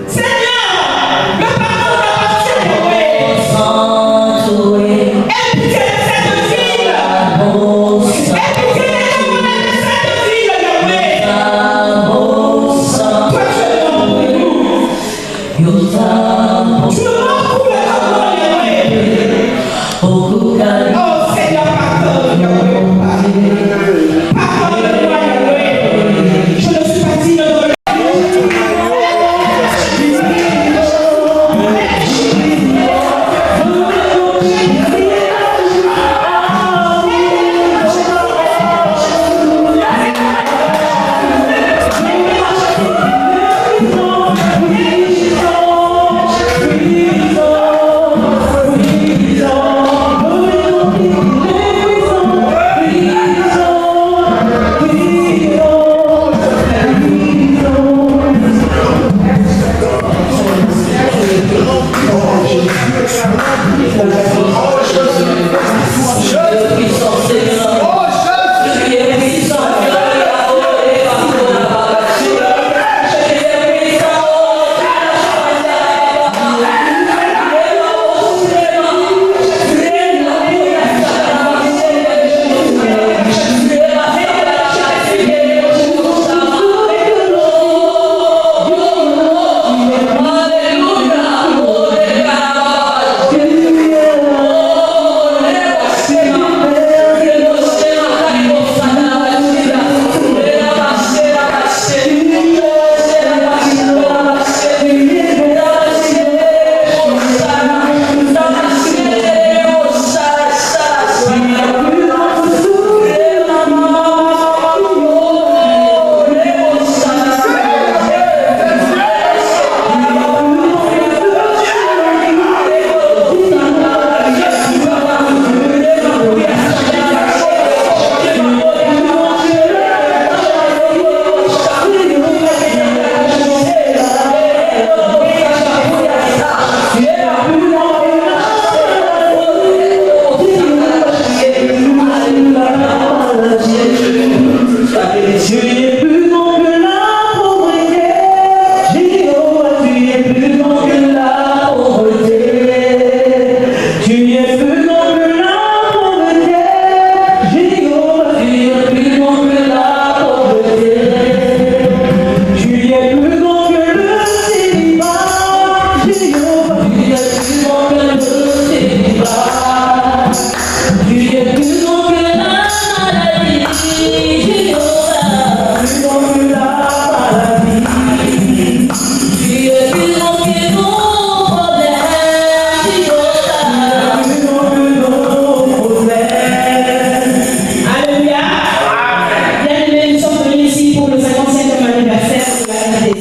Seigneur,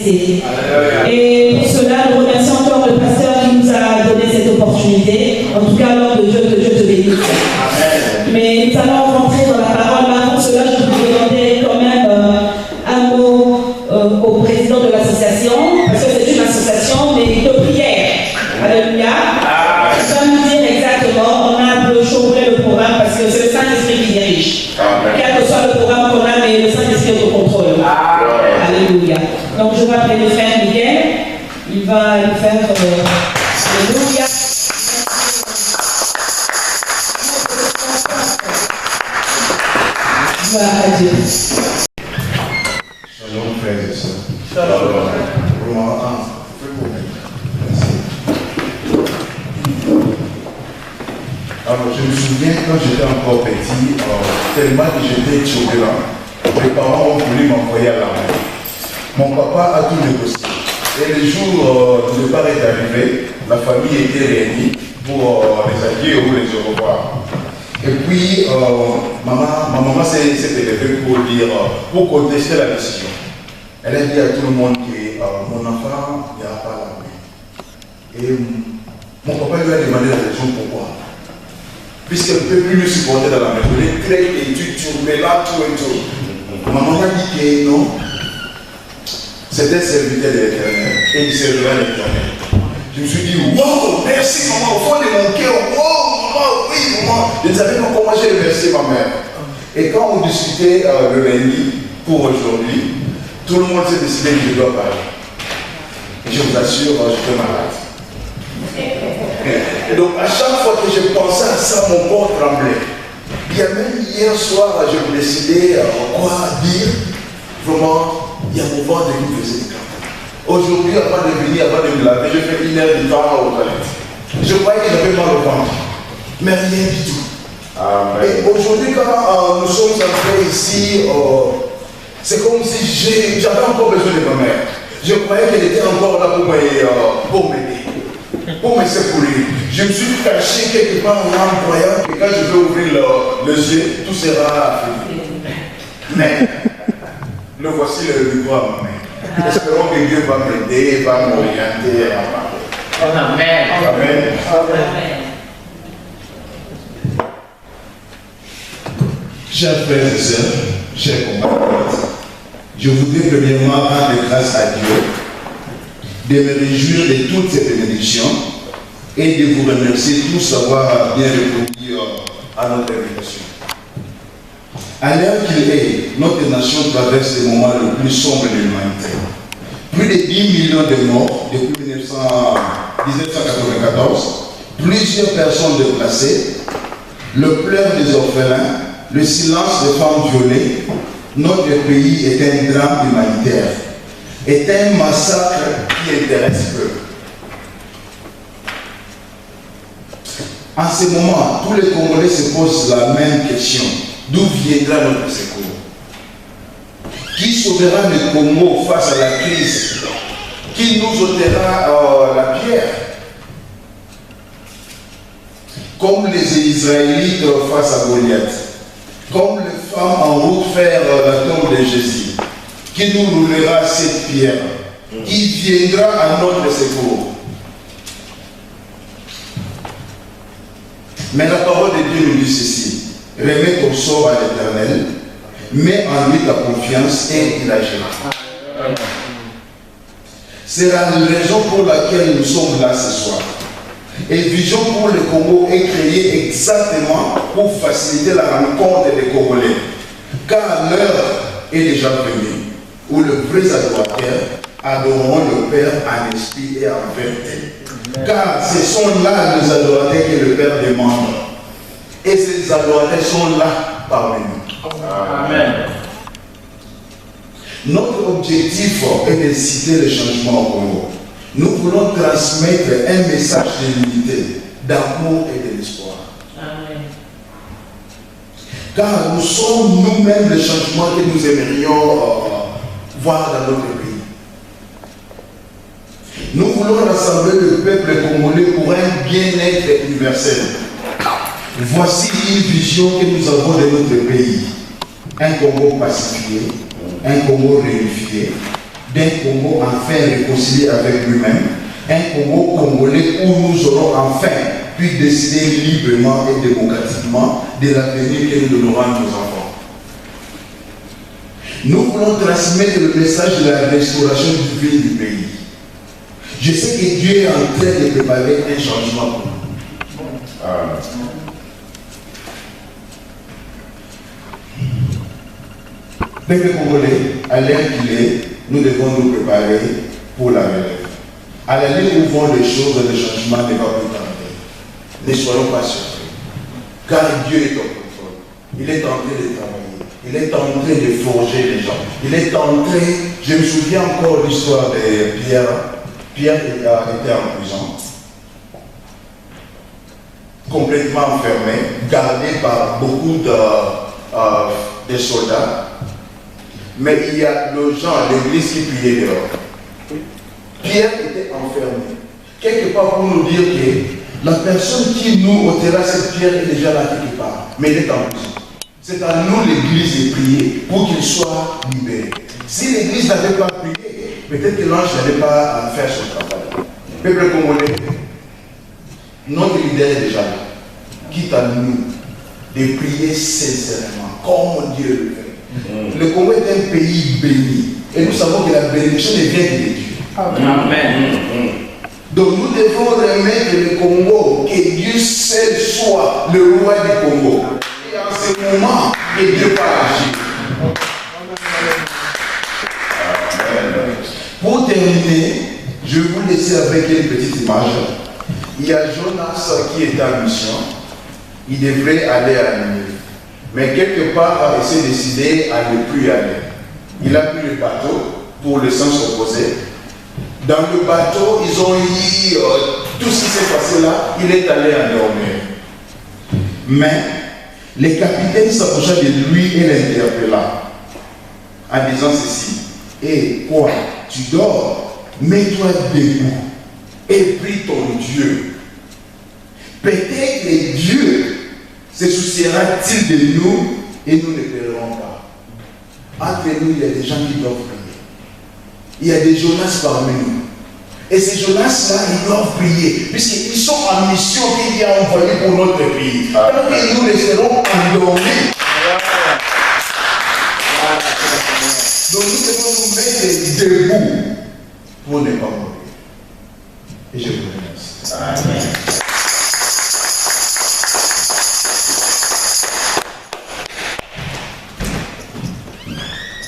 blessés. Et pour cela, nous remercions encore le pasteur qui nous a donné cette opportunité. En tout cas, lors de Dieu te bénisse. Mais nous allons rentrer dans la parole. Mais pour cela, je vais demander quand même un mot au président de l'association, parce que c'est une association de prière. Alléluia. Il va nous dire exactement, on a un peu chamboulé le programme parce que c'est le Saint-Esprit qui dirige. Quel que soit le programme qu'on a, mais le Saint-Esprit est au contrôle. Alléluia. Donc je vais appeler le frère Miguel. Il va nous faire Alléluia. Gloire à Dieu. Shalom frères et sœurs. Shalom. Alors je me souviens quand j'étais encore petit, tellement que j'étais turbulent, mes parents ont voulu m'envoyer à l'armée. Mon papa a tout négocié. Et le jour où le départ est arrivé, la famille était réunie pour les adieux ou les au revoir. Et puis, ma maman s'est élevée pour dire, pour contester la décision. Elle a dit à tout le monde que mon enfant n'ira pas à l'armée. Et mon papa lui a demandé la raison pourquoi. Puisqu'elle ne peut plus le supporter dans la maison. Les traits, études, turbulents, tout et tout. Maman a dit que non. C'était serviteur de l'Éternel. Et il servira l'Éternel. Je me suis dit, wow, merci maman, au fond de mon cœur, wow, maman, oui, maman. Je ne savais pas comment j'ai remercié ma mère. Et quand on discutait le lundi pour aujourd'hui, tout le monde s'est décidé que je dois parler. Et je vous assure, j'étais malade. Et donc, à chaque fois que je pensais à ça, mon corps tremblait. Il y a même hier soir, je me décidais quoi dire. Vraiment, il y a mon ventre qui me faisait des crampes. Aujourd'hui, avant de venir, avant de me laver, je fais 1 heure de temps aux toilettes. Je croyais que j'avais mal au ventre. Mais rien du tout. Amen. Et aujourd'hui, quand nous sommes entrés ici, c'est comme si j'avais encore besoin de ma mère. Je croyais qu'elle était encore là pour m'aider. Pour me secourir. Je me suis caché quelque part en croyant que quand je vais ouvrir les yeux, tout sera fini. Mais, le voici le micro à ma main. Espérons que Dieu va m'aider, va m'orienter à ma main. Amen. Amen. Amen. Chers frères et sœurs, chers compatriotes, je voudrais premièrement rendre grâce à Dieu de me réjouir de toutes ces bénédictions et de vous remercier tous d'avoir bien répondu à notre invitation. À l'heure qu'il est, notre nation traverse les moments les plus sombres de l'humanité. Plus de 10 millions de morts depuis 1994, plusieurs personnes déplacées, le pleur des orphelins, le silence des femmes violées. Notre pays est un drame humanitaire, est un massacre qui intéresse peu. En ce moment, tous les Congolais se posent la même question. D'où viendra notre secours? Qui sauvera le Congo face à la crise? Qui nous ôtera la pierre? Comme les Israélites face à Goliath. Comme les femmes en route vers la tombe de Jésus. Qui nous roulera cette pierre? Qui viendra à notre secours? Mais la parole de Dieu nous dit ceci. Remets ton sort à l'Éternel, mets en lui ta confiance et il agira. C'est la raison pour laquelle nous sommes là ce soir. Et Vision pour le Congo est créée exactement pour faciliter la rencontre des Congolais. Car l'heure est déjà venue où le vrai adorateurs adoreront le Père en esprit et en vérité. Car ce sont là les adorateurs que le Père demande. Et ces adorateurs sont là parmi nous. Amen. Notre objectif est d'inciter le changement au Congo. Nous voulons transmettre un message de l'unité, d'amour et de l'espoir. Amen. Car nous sommes nous-mêmes le changement que nous aimerions voir dans notre pays. Nous voulons rassembler le peuple congolais pour un bien-être universel. Voici une vision que nous avons de notre pays. Un Congo pacifié, un Congo réunifié, d'un Congo enfin réconcilié avec lui-même, un Congo congolais où nous aurons enfin pu décider librement et démocratiquement de l'avenir que nous donnerons à nos enfants. Nous voulons transmettre le message de la restauration du vie du pays. Je sais que Dieu est en train de préparer un changement pour nous. Peuple congolais, à l'heure qu'il est, nous devons nous préparer pour la relève. À la ligne où vont les choses, le changement ne va plus tarder. Ne soyons pas surpris. Car Dieu est au contrôle. Il est en train de travailler. Il est en train de forger les gens. Il est en train... Je me souviens encore de l'histoire de Pierre. Pierre était en prison. Complètement enfermé, gardé par beaucoup de soldats. Mais il y a le gens, l'église qui priait dehors. Pierre était enfermé. Quelque part pour nous dire que la personne qui nous ôtera cette pierre est déjà là quelque part. Mais il est en prison. C'est à nous l'église de prier pour qu'il soit libéré. Si l'église n'avait pas prié, peut-être que l'ange n'allait pas faire son travail. Peuple congolais, notre leader est déjà là. Quitte à nous de prier sincèrement, comme Dieu le fait. Le Congo est un pays béni. Et nous savons que la bénédiction ne vient que de Dieu. Amen. Donc nous devons remettre le Congo, que Dieu seul soit le roi du Congo. Et en ce moment, que Dieu va agir. Pour terminer, je vais vous laisser avec une petite image. Il y a Jonas qui est en mission. Il devrait aller à Ninive. Mais quelque part, il s'est décidé à ne plus y aller. Il a pris le bateau pour le sens opposé. Dans le bateau, ils ont eu tout ce qui s'est passé là. Il est allé à dormir. Mais le capitaine s'approcha de lui et l'interpella en disant ceci. Et quoi? Tu dors? Mets-toi debout et prie ton Dieu. Peut-être que Dieu se souciera-t-il de nous et nous ne paierons pas. Entre nous, il y a des gens qui doivent prier. Il y a des Jonas parmi nous. Et ces Jonas-là, ils doivent prier, puisqu'ils sont en mission qu'il a envoyée pour notre pays. Tant que nous resterons endormis. Donc nous devons nous mettre debout pour ne pas mourir. Et je vous remercie. Amen.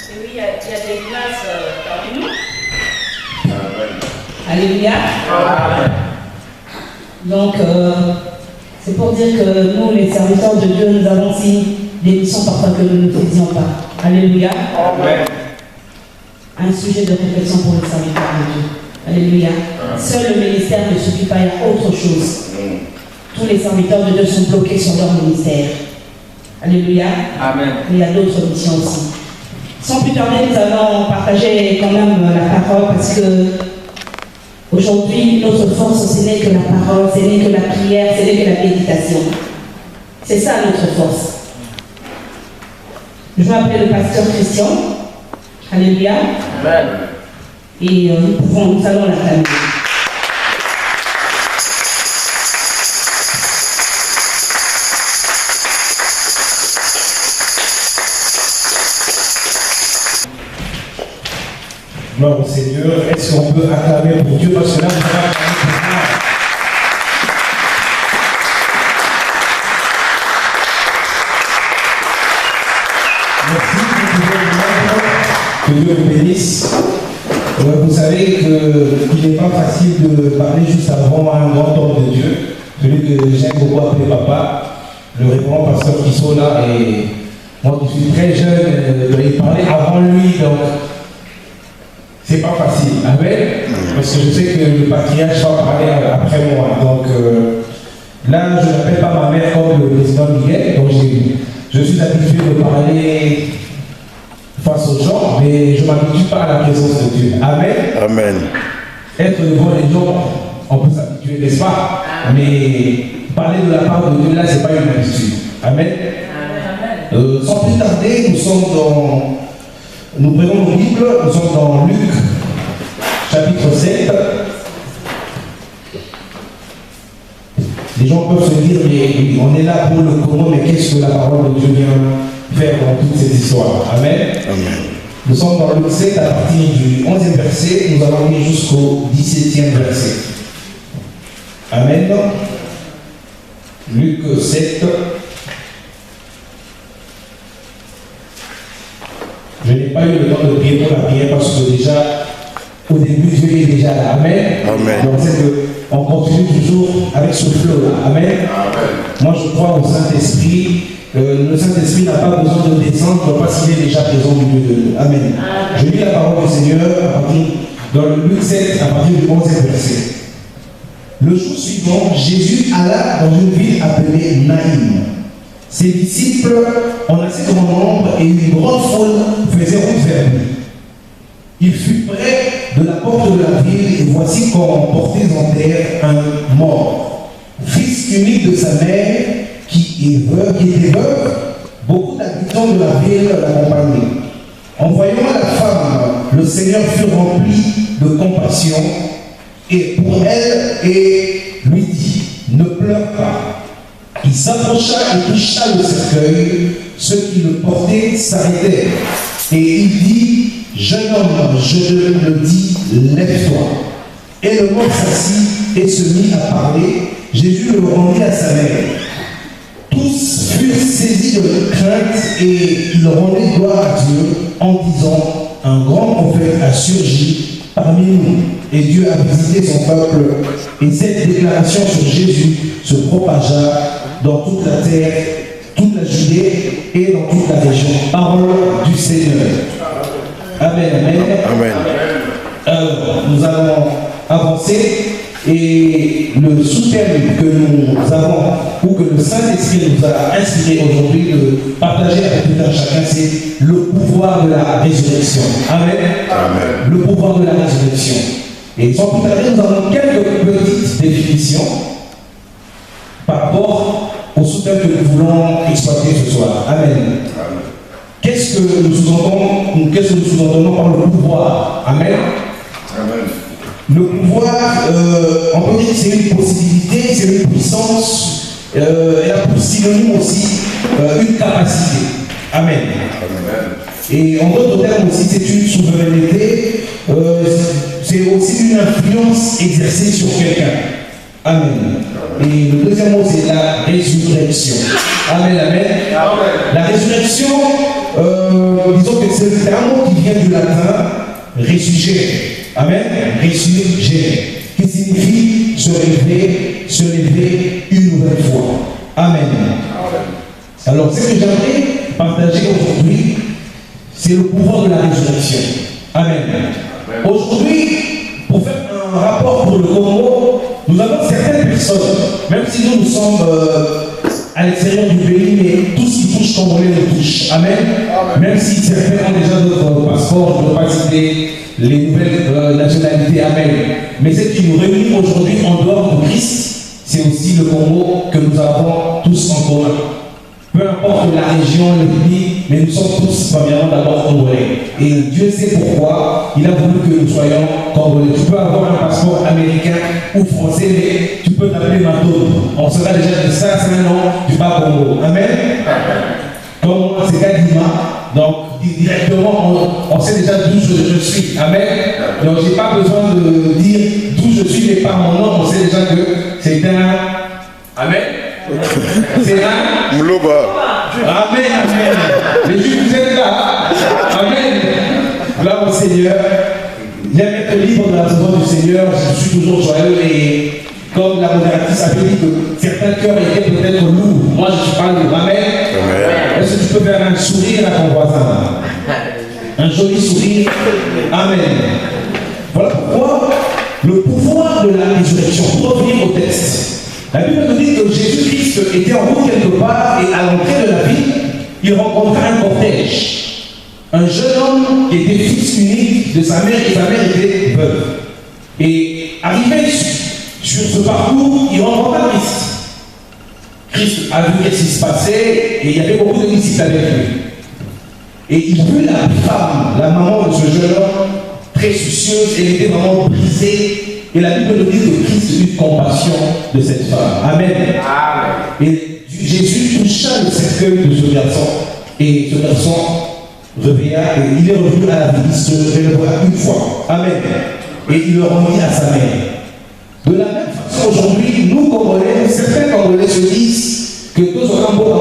Et oui, il y a des classes parmi nous. Alléluia. Donc, c'est pour dire que nous, les serviteurs de Dieu, nous avons aussi des missions parfois que nous ne faisions pas. Alléluia. Amen. Un sujet de réflexion pour les serviteurs de Dieu. Alléluia. Seul le ministère ne suffit pas, il y a autre chose. Tous les serviteurs de Dieu sont bloqués sur leur ministère. Alléluia. Amen. Il y a d'autres missions aussi. Sans plus tarder, nous allons partager quand même la parole parce que aujourd'hui, notre force, ce n'est que la parole, ce n'est que la prière, ce n'est que la méditation. C'est ça notre force. Je m'appelle le pasteur Christian. Alléluia. Amen. Et nous allons l'acclamer. Gloire au Seigneur. Est-ce qu'on peut acclamer pour Dieu? Parce que là, nous allons acclamer pour Dieu. Merci. Que Dieu vous bénisse. Vous savez qu'il n'est pas facile de parler juste avant un grand homme de Dieu, celui que j'aime beaucoup appeler papa, le révérend pasteur qui sont là. Et moi qui suis très jeune, de lui parler avant lui. Donc, c'est pas facile. Amen. Parce que je sais que le patriarche va parler après moi. Donc là, je n'appelle pas ma mère comme le président Miguel. Donc je suis habitué de parler face aux gens, mais je ne m'habitue pas à la présence de Dieu. Amen. Amen. Être devant les gens, on peut s'habituer, n'est-ce pas? Mais parler de la part de Dieu, là, ce n'est pas une habitude. Amen. Sans plus tarder, nous sommes Nous prenons nos Bibles, nous sommes dans Luc, chapitre 7. Les gens peuvent se dire, mais on est là pour le comment, mais qu'est-ce que la parole de Dieu vient faire dans toute cette histoire? Amen. Amen. Nous sommes dans Luc 7 à partir du 11e verset, nous allons lire jusqu'au 17e verset. Amen. Luc 7. Je n'ai pas eu le temps de prier pour la prière parce que déjà, au début, Dieu est déjà là. Amen. Amen. Donc c'est qu'on continue toujours avec ce flow-là. Amen. Amen. Moi, je crois au Saint-Esprit. Le Saint-Esprit n'a pas besoin de descendre parce qu'il est déjà présent au milieu de nous. Amen. Je lis la parole du Seigneur dans le Luc 7 à partir du 11e verset. Le jour suivant, Jésus alla dans une ville appelée Naïm. Ses disciples en assez grand nombre et une grande foule faisaient route vers lui. Il fut près de la porte de la ville et voici qu'on portait en terre un mort, fils unique de sa mère qui était veuve. Beaucoup d'habitants de la ville l'accompagnaient. En voyant la femme, le Seigneur fut rempli de compassion et pour elle et lui dit, ne pleure pas. Il s'approcha et toucha le cercueil. Ceux qui le portaient s'arrêtèrent. Et il dit, jeune homme, je te le dis, lève-toi. Et le mort s'assit et se mit à parler. Jésus le rendit à sa mère. Tous furent saisis de crainte et ils rendaient gloire à Dieu en disant, un grand prophète a surgi parmi nous et Dieu a visité son peuple. Et cette déclaration sur Jésus se propagea dans toute la terre, toute la Judée et dans toute la région. Parole du Seigneur. Amen, amen. Amen. Nous allons avancer et le sous-thème que nous avons ou que le Saint-Esprit nous a inspiré aujourd'hui de partager avec tout un chacun, c'est le pouvoir de la résurrection. Amen. Amen. Le pouvoir de la résurrection. Et sans plus tarder, nous avons quelques petites définitions par rapport au sous-thème que nous voulons exploiter ce soir. Amen. Qu'est-ce que nous sous-entendons par le pouvoir? Amen. Amen. Le pouvoir, on peut dire que c'est une possibilité, c'est une puissance, elle a pour synonyme aussi une capacité. Amen. Amen. Et en d'autres termes aussi, c'est une souveraineté, c'est aussi une influence exercée sur quelqu'un. Amen. Et le deuxième mot, c'est la résurrection. Amen, amen. La résurrection, disons que c'est un mot qui vient du latin ressurgere. Amen. Ressurgere. Qui signifie se lever une nouvelle fois. Amen. Alors, ce que j'aimerais partager aujourd'hui, c'est le pouvoir de la résurrection. Amen. Aujourd'hui, pour faire un rapport pour le Congo, nous avons certaines personnes, même si nous sommes à l'extérieur du pays, mais tout ce qui touche Congolais nous touche. Amen. Même si certains ont déjà d'autres passeports, je ne veux pas citer les nouvelles nationalités. Amen. Mais ce qui nous réunit aujourd'hui en dehors de Christ, c'est aussi le Congo que nous avons tous en commun. Peu importe la région, le pays, mais nous sommes tous premièrement d'abord Congolais. Et Dieu sait pourquoi il a voulu que nous soyons Congolais. Tu peux avoir un passeport américain ou français, mais tu peux t'appeler Mato. On sera déjà de ça, c'est un nom du bas Congo. Amen. Comme moi, c'est Kadima. Donc, directement, on sait déjà d'où je suis. Amen. Donc, je n'ai pas besoin de dire d'où je suis, mais par mon nom, on sait déjà que c'est un. Amen. C'est un. Mlouba. Amen, amen. Les Juifs, vous êtes là. Amen. Gloire au Seigneur. J'aime être libre de la présence du Seigneur. Je suis toujours joyeux et comme la modératrice avait dit que certains cœurs étaient peut-être lourds. Moi, je suis pas lourd. Amen. Est-ce que tu peux faire un sourire à ton voisin? Un joli sourire. Amen. Voilà pourquoi le pouvoir de la résurrection. Pour revenir au texte. La Bible nous dit que Jésus-Christ était en route quelque part et à l'entrée de la ville, il rencontra un cortège. Un jeune homme qui était fils unique de sa mère et sa mère était veuve. Et arrivé sur ce parcours, il rencontra Christ. Christ a vu ce qui se passait et il y avait beaucoup de disciples avec lui. Et il vit la femme, la maman de ce jeune homme, très soucieuse, elle était vraiment brisée. Et la Bible nous dit que Christ eut compassion de cette femme. Amen. Et Jésus toucha le cercueil de ce garçon. Et ce garçon réveilla et il est revenu à la vie. Il se releva une fois. Amen. Et il le rendit à sa mère. De la même façon, aujourd'hui, nous Congolais, certains Congolais se disent que tous ont un bon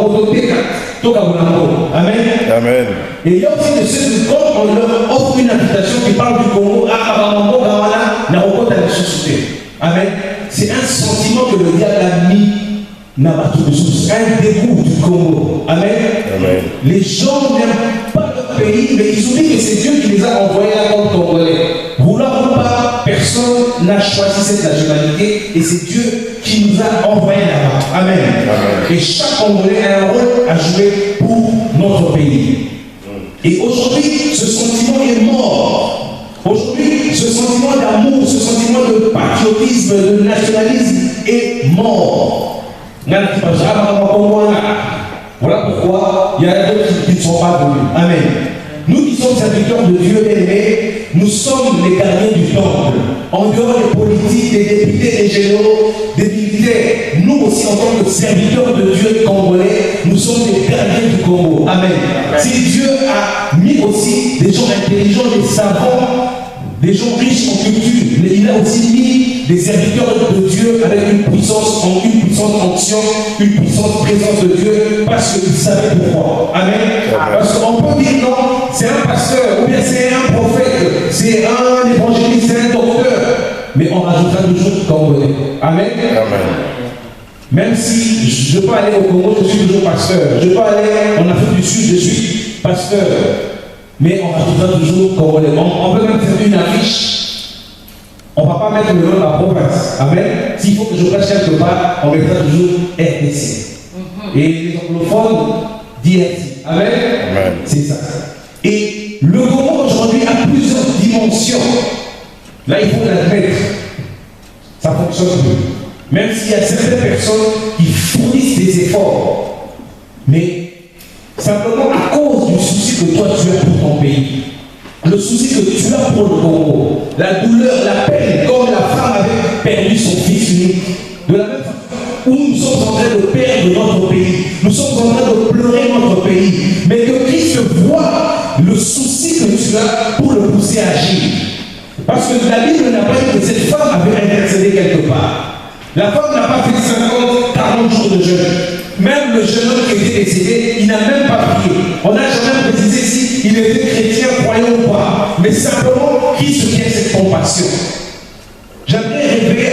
Amen. Amen. Et il y a aussi de ceux qui, quand on leur offre une invitation qui parle du Congo, Amen. C'est un sentiment que le diable a mis dans un dégoût du Congo. Amen. Amen. Les gens n'aiment pas leur pays, mais ils oublient que c'est Dieu qui les a envoyés là comme Congolais. Vouloir ou pas, personne n'a choisi cette nationalité et c'est Dieu qui nous a envoyés là-bas. Amen. Amen. Et chaque Congolais a un rôle à jouer pour notre pays. Et aujourd'hui, ce sentiment est mort. Aujourd'hui, ce sentiment d'amour, ce sentiment de patriotisme, de nationalisme est mort. Voilà pourquoi il y a d'autres qui ne sont pas venus. Amen. Nous qui sommes serviteurs de Dieu aimé, nous sommes les gardiens du temple. En dehors des politiques, des députés, des généraux, des militaires, nous aussi en tant que serviteurs de Dieu congolais, nous sommes les gardiens du Congo. Amen. Si Dieu a mis aussi des gens intelligents, des savants, des gens riches en culture, mais il a aussi mis des serviteurs de Dieu avec une puissance onction, une puissante présence de Dieu, parce qu'ils savaient pourquoi. Amen. Parce qu'on peut dire non, c'est un pasteur, ou bien c'est un prophète, c'est un évangéliste, c'est un docteur, mais on rajoutera toujours Congolais. Amen. Amen. Même si je peux aller au Congo, je suis toujours pasteur. Je peux aller en Afrique du Sud, je suis pasteur. Mais on rajoutera toujours Congolais. On peut même faire une affiche. On ne va pas mettre le nom de la province. Amen. S'il faut que je prêche quelque part, on mettra toujours RDC. Et les anglophones, DRC. Amen. Amen. C'est ça. Et le Congo aujourd'hui a plusieurs dimensions. Là, il faut l'admettre. Ça fonctionne plus. Même s'il y a certaines personnes qui fournissent des efforts. Mais simplement à cause du souci que toi tu as pour ton pays, le souci que tu as pour le Congo, la douleur, la peine, comme la femme avait perdu son fils unique, de la même façon où nous sommes en train de perdre notre pays, nous sommes en train de pleurer notre pays, mais que Christ voit le souci que tu as pour le pousser à agir. Parce que la Bible n'a pas dit que cette femme avait intercédé quelque part. La femme n'a pas fait 50, 40 jours de jeûne. Même le jeune homme qui était décédé, il n'a même pas prié. On n'a jamais précisé s'il était chrétien, croyant ou pas. Mais simplement, qui se tient cette compassion? J'aimerais révéler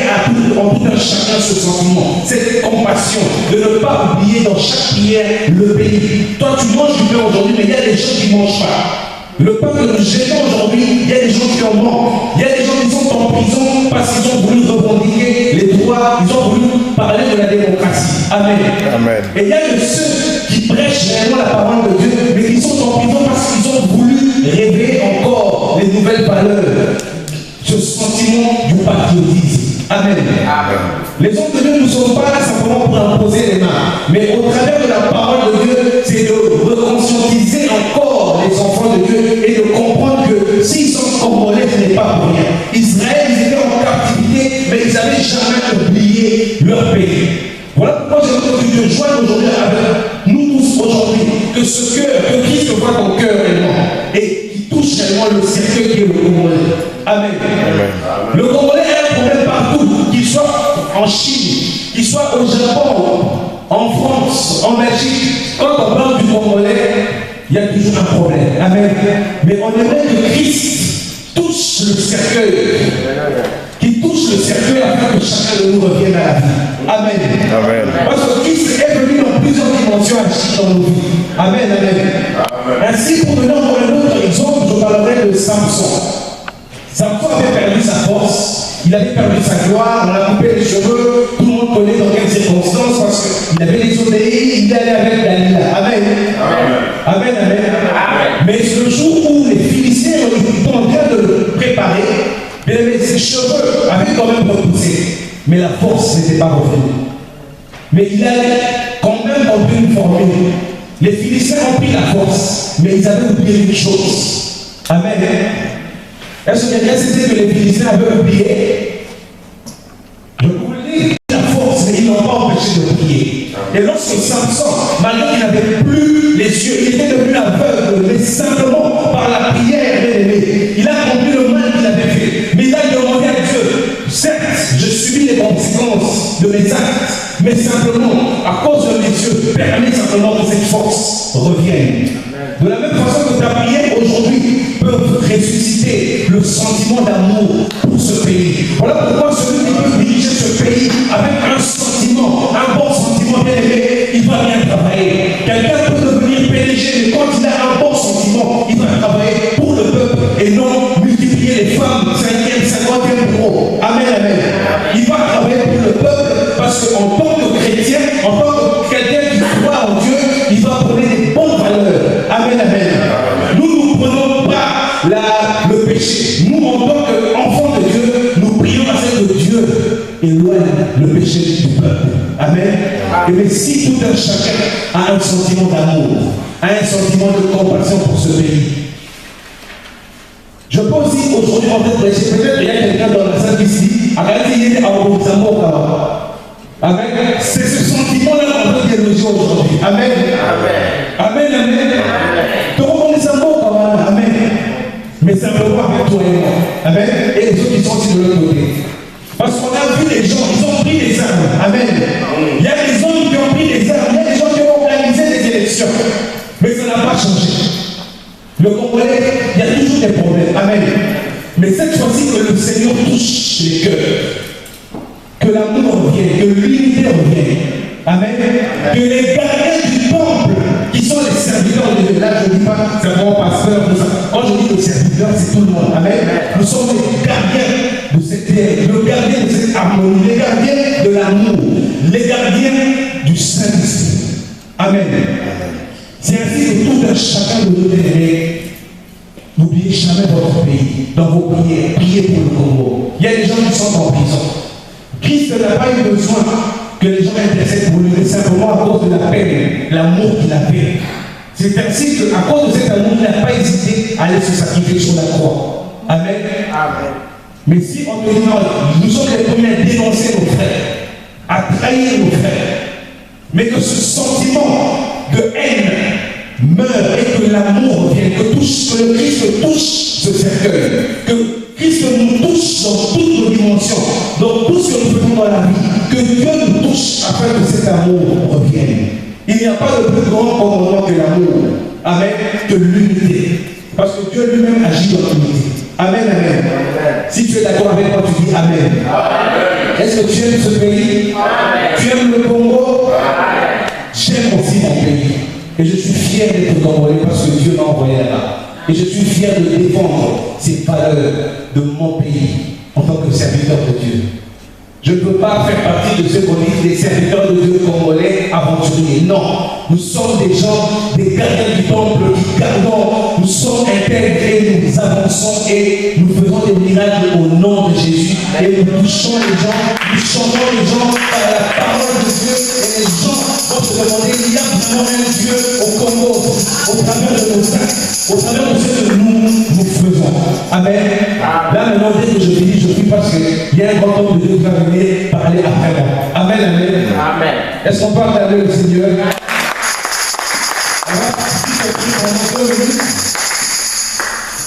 en tout un chacun ce sentiment, cette compassion, de ne pas oublier dans chaque prière le pays. Toi, tu manges du pain aujourd'hui, mais il y a des gens qui ne mangent pas. Le pain que nous jetons aujourd'hui, il y a des gens qui en manquent. Il y a des gens qui sont en prison parce qu'ils ont voulu revendiquer les droits, ils ont voulu parler de la démocratie. Amen. Amen. Et il y a de ceux qui prêchent réellement la parole de Dieu, mais qui sont en prison parce qu'ils ont voulu révéler encore les nouvelles valeurs. Ce sentiment du patriotisme. Amen. Amen. Les hommes de Dieu ne sont pas là simplement pour imposer les mains, mais au travers de la parole de Dieu, c'est de reconscientiser encore les enfants de Dieu et de comprendre que s'ils sont congolais, ce n'est pas pour rien. Israël, ils étaient en captivité, mais ils n'avaient jamais oublié leur pays. Voilà pourquoi j'aimerais que Dieu joigne aujourd'hui avec nous tous aujourd'hui, que ce cœur, que Christ voit ton cœur réellement et qui touche réellement le cercueil qui est le Congolais. Amen. Amen. Le Congolais a un problème partout, qu'il soit en Chine, qu'il soit au Japon, en France, en Belgique. Quand on parle du Congolais, il y a toujours un problème. Amen. Mais on aimerait que Christ touche le cercueil, qu'il touche le cercueil afin que chacun de nous revienne à la vie. Amen. Amen. Parce que Christ est venu dans plusieurs dimensions agir dans nos vies. Amen. Amen. Ainsi, pour donner encore un autre exemple, je parlerai de Samson. Samson avait perdu sa force, il avait perdu sa gloire, on a coupé les cheveux, tout le monde connaît dans quelles circonstances, parce qu'il avait désobéi, il allait avec Dalila. Amen. Amen. Amen. Mais le jour où les Philistins étaient en train de le préparer, ses cheveux avaient quand même repoussé, mais la force n'était pas revenue. Mais il allait quand même remplir une formule. Les Philistins ont pris la force, mais ils avaient oublié une chose. Amen. Est-ce que quelqu'un sait que les Philistins avaient oublié? Je vous le dis, la force, mais ils n'ont pas empêché de prier. Et lorsque Samson, malgré qu'il n'avait plus les yeux, il était devenu aveugle, mais simplement par la prière, il a compris le mal qu'il avait fait. Mais il a demandé à Dieu, certes, je subis les conséquences de mes actes, mais simplement, à cause de mes yeux, permets simplement que cette force revienne. De la même façon que ta prière aujourd'hui peut ressusciter le sentiment d'amour pour ce pays. Voilà pourquoi celui qui peut diriger ce pays avec un sentiment, un bon sentiment bien aimé, il va bien travailler. Quelqu'un peut devenir PDG, mais quand il a un bon sentiment, il va travailler pour le peuple et non multiplier les femmes 5e, 50e bureau. Amen, amen. Il va travailler pour le peuple parce qu'en tant que chrétien, en tant que quelqu'un qui croit en Dieu, il va prôner des bonnes valeurs. Amen, amen. Nous ne prenons pas le péché. Nous, en tant qu'enfants de Dieu, nous prions à ce que Dieu éloigne le péché du peuple. Amen. Et mais si tout un chacun a un sentiment d'amour, a un sentiment de compassion pour ce pays, je pense aussi aujourd'hui en fait prêcher, peut-être qu'il y a quelqu'un dans la salle ici, Amen. C'est ce sentiment-là qu'on peut déloger aujourd'hui. Amen. Amen. Amen. Amen. Mais ça me voit avec toi et moi. Amen. Et les autres qui sont aussi de l'autre côté. Parce qu'on a vu les gens, ils ont pris les armes. Amen. Il y a des hommes qui ont pris les armes, il y a des gens qui ont organisé des élections. Mais ça n'a pas changé. Le Congolais, il y a toujours des problèmes. Amen. Mais cette fois-ci que le Seigneur touche les cœurs, que l'amour revienne, que l'unité revienne. Amen. Que les gardiens du temple, qui sont les serviteurs de Dieu, là je ne dis pas simplement pasteur, quand je dis le serviteur, c'est tout le monde. Amen. Nous sommes les gardiens de cette terre, le gardien de cette harmonie, les gardiens de l'amour, les gardiens du Saint-Esprit. Amen. C'est ainsi que tout un chacun de nous aimer. N'oubliez jamais votre pays, dans vos prières, priez pour le Congo. Il y a des gens qui sont en prison. Christ n'a pas eu besoin que les gens intercèdent pour lui, mais simplement à cause de la peine, l'amour qu'il avait. C'est ainsi qu'à cause de cet amour, il n'a pas hésité à aller se sacrifier sur la croix. Amen. Amen. Mais si on te dit non, nous sommes les premiers à dénoncer nos frères, à trahir nos frères, mais que ce sentiment de haine meurt et que l'amour revienne, que le Christ touche ce cercueil, que Christ nous touche dans toutes nos dimensions, dans tout ce que nous faisons dans la vie, que Dieu nous touche afin que cet amour revienne. Il n'y a pas de plus grand commandement que l'amour, amen, que l'unité, parce que Dieu lui-même agit dans l'unité. Amen, amen. Si tu es d'accord avec moi, tu dis amen. Est-ce que tu aimes ce pays? Tu aimes le Congo? J'aime aussi mon pays. Et je suis fier d'être congolais parce que Dieu m'a envoyé là-bas. Et je suis fier de défendre ces valeurs de mon pays en tant que serviteur de Dieu. Je ne veux pas faire partie de ceux qu'on dit des serviteurs de Dieu congolais aventuriers. Non, nous sommes des gens, des gardiens du temple qui gardons, nous sommes intégrés, nous avançons et nous faisons des miracles au nom de Jésus. Et nous touchons les gens, nous changeons les gens par la parole de Dieu. Et les gens vont se demander, il y a vraiment un Dieu au Congo, au travers de nos actes, au travers de ce que nous faisons. Amen. Là maintenant, dès que je finis, je prie parce qu'il y a un grand homme de Dieu qui va venir parler après moi. Amen, amen. Amen. Est-ce qu'on peut regarder le Seigneur?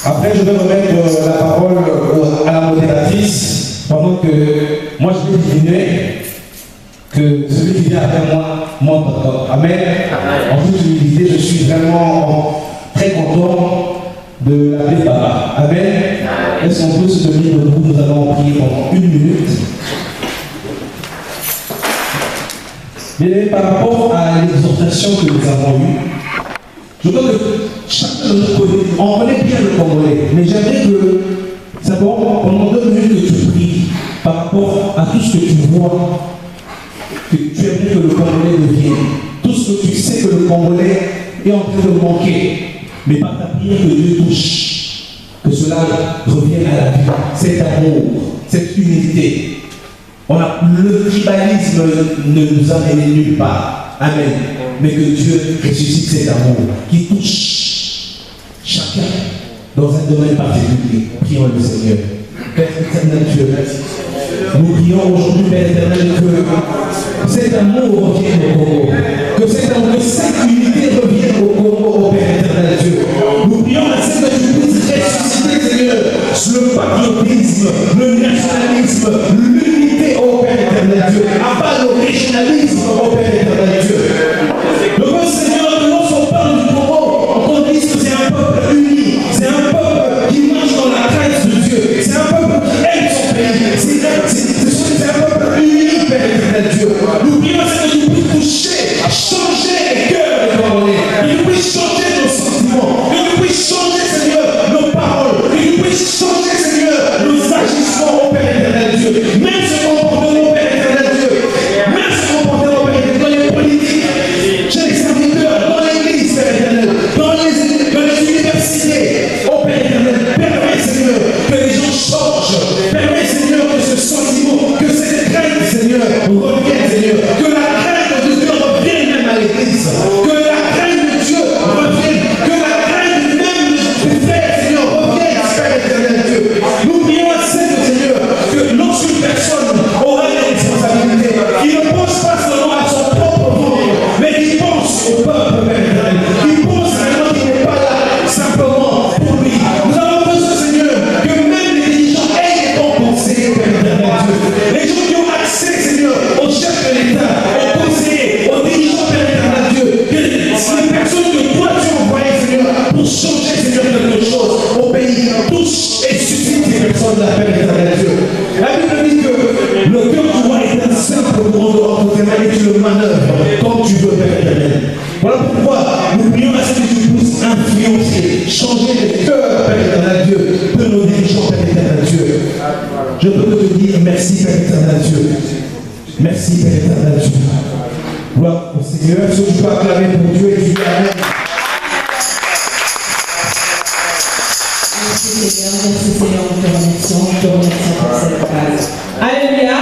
Après, je vais remettre la parole à la modératrice pendant que moi je vais diminuer, que celui qui vient après moi monte encore. Amen. En toute humilité, je suis vraiment très content de l'appeler Papa. Amen. Est-ce qu'on peut se tenir debout? Nous allons prier pendant 1 minute. Mais par rapport à l'exhortation que nous avons eue, je crois que chacun de nous connaît, on connaît bien le Congolais, mais j'aimerais que, simplement, pendant 2 minutes que tu pries par rapport à tout ce que tu vois, que tu aimerais que le Congolais devienne, tout ce que tu sais que le Congolais est en train de manquer, mais par ta prière que Dieu touche, que cela revienne à la vie, cet amour, cette unité. Le tribalisme ne nous a mené nulle part. Amen. mais que Dieu ressuscite cet amour qui touche chacun dans un domaine particulier. Prions le Seigneur. Père éternel, Dieu, nous prions aujourd'hui, Père éternel, que cet amour revienne au Congo, que cette unité revienne au Congo, au Père éternel, Dieu. Nous prions à ce que tu puisses ressusciter, Seigneur, le patriotisme, le nationalisme, l'unité, au Père éternel, Dieu. Abat le régionalisme, au Père éternel, Dieu. Le Seigneur, que lorsqu'on parle du Congo, on dit que c'est un peuple uni, c'est un peuple qui marche dans la crainte de Dieu, c'est un peuple qui aime son pays, c'est un peuple uni, Père éternel, Dieu. Nous prions que tu puisses toucher, changer les cœurs des Congolais, que tu puisses changer nos sentiments, que tu puisses changer, Seigneur, nos paroles, que tu puisses changer, Seigneur, nos agissements, au Père éternel, Dieu. Même ce comportement, Père éternel, Dieu, même ce comportement, Père éternel, dans les politiques, chez les serviteurs, dans l'église, Père éternel, dans les universités, au Père éternel, permets, Seigneur, que les gens changent, permets, Seigneur, que ce sentiment, que cette crainte, Seigneur, revienne, Seigneur, que la crainte de Dieu revienne même à l'église, que la crainte de Dieu revienne, que la crainte même du frère, Seigneur, revienne, Père éternel, Dieu. Nous prions à Seigneur, que lorsqu'une personne aura des responsabilités, il ne pense pas seulement à son propre monde, mais il pense au peuple, Père éternel. Il pense vraiment qu'il n'est pas là simplement pour lui. Nous avons besoin, Seigneur, que même les dirigeants aient des bons conseillers, Père éternel, Dieu. Les gens qui ont accès, Seigneur, aux chefs de l'État, aux conseillers, aux dirigeants, Père éternel, Dieu. Que les personnes que toi tu as envoyées, Seigneur, pour changer, Seigneur, quelque chose au pays, touche et suscite ces personnes-là, Père éternel, Dieu. La Bible dit que le cœur du roi est un simple courant de tes mains et tu le manœuvres comme tu veux, Père éternel. Voilà pourquoi nous prions à ce que tu puisses influencer, changer les cœurs, Père éternel, Dieu, de nos dirigeants, Père éternel, Dieu. Je peux te dire merci, Père éternel, Dieu. Merci, Père éternel, Dieu. Gloire au Seigneur, ce que tu peux acclamer pour Dieu et Dieu. Amen. Merci Seigneur, nous te remercions pour cette phrase. Alléluia.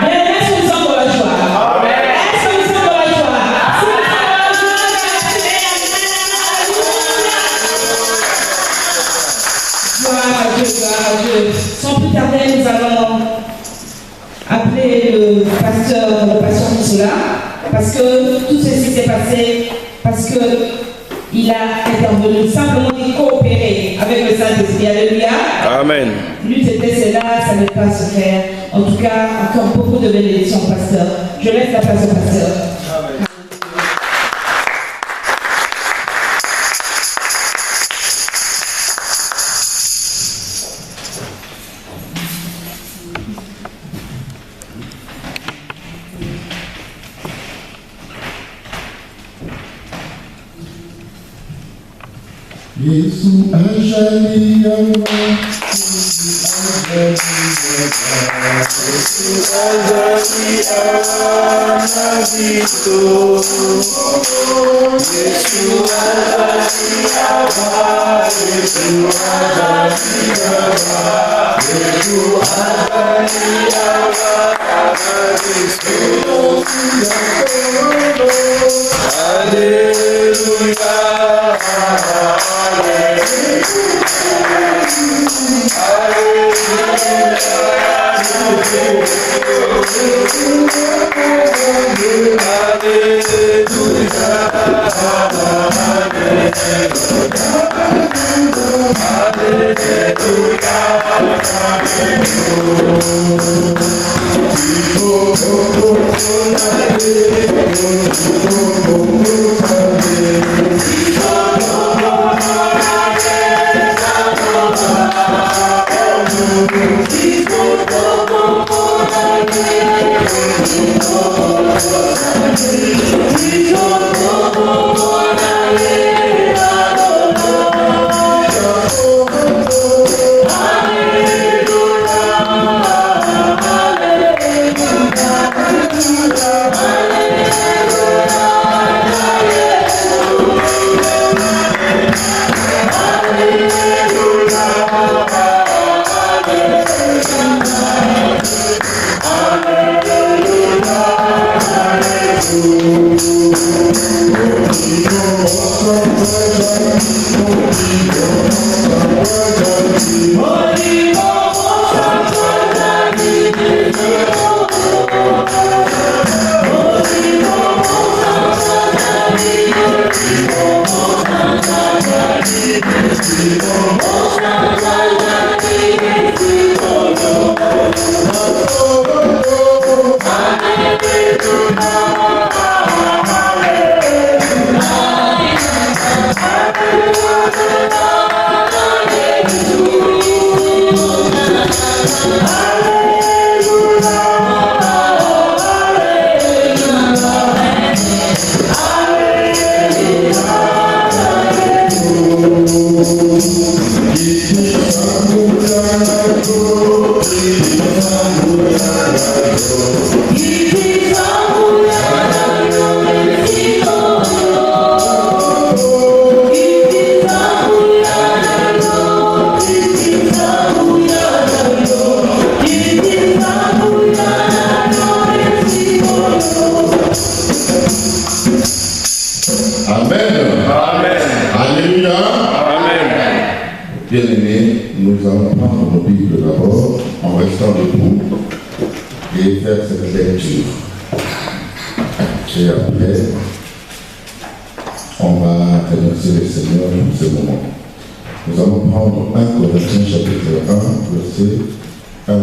Bien, est-ce que nous sommes dans la joie? Est-ce que nous sommes dans la joie? Si nous sommes dans la joie, gloire à Dieu, gloire à Dieu. Sans plus tarder, nous allons appeler le pasteur Nicolas, parce que tout ceci s'est passé parce que il a intervenu simplement de coopérer avec le Saint-Esprit. Alléluia. Amen. Lui, c'était cela, ça ne va pas se faire. En tout cas, encore beaucoup de bénédictions, pasteur. Je laisse la place au pasteur. Amen. Yesu anjalia Bien-aimés, nous allons prendre nos Bibles d'abord en restant debout et faire cette lecture. Et après, on va remercier le Seigneur pour ce moment. Nous allons prendre 1 Corinthiens chapitre 1, verset 1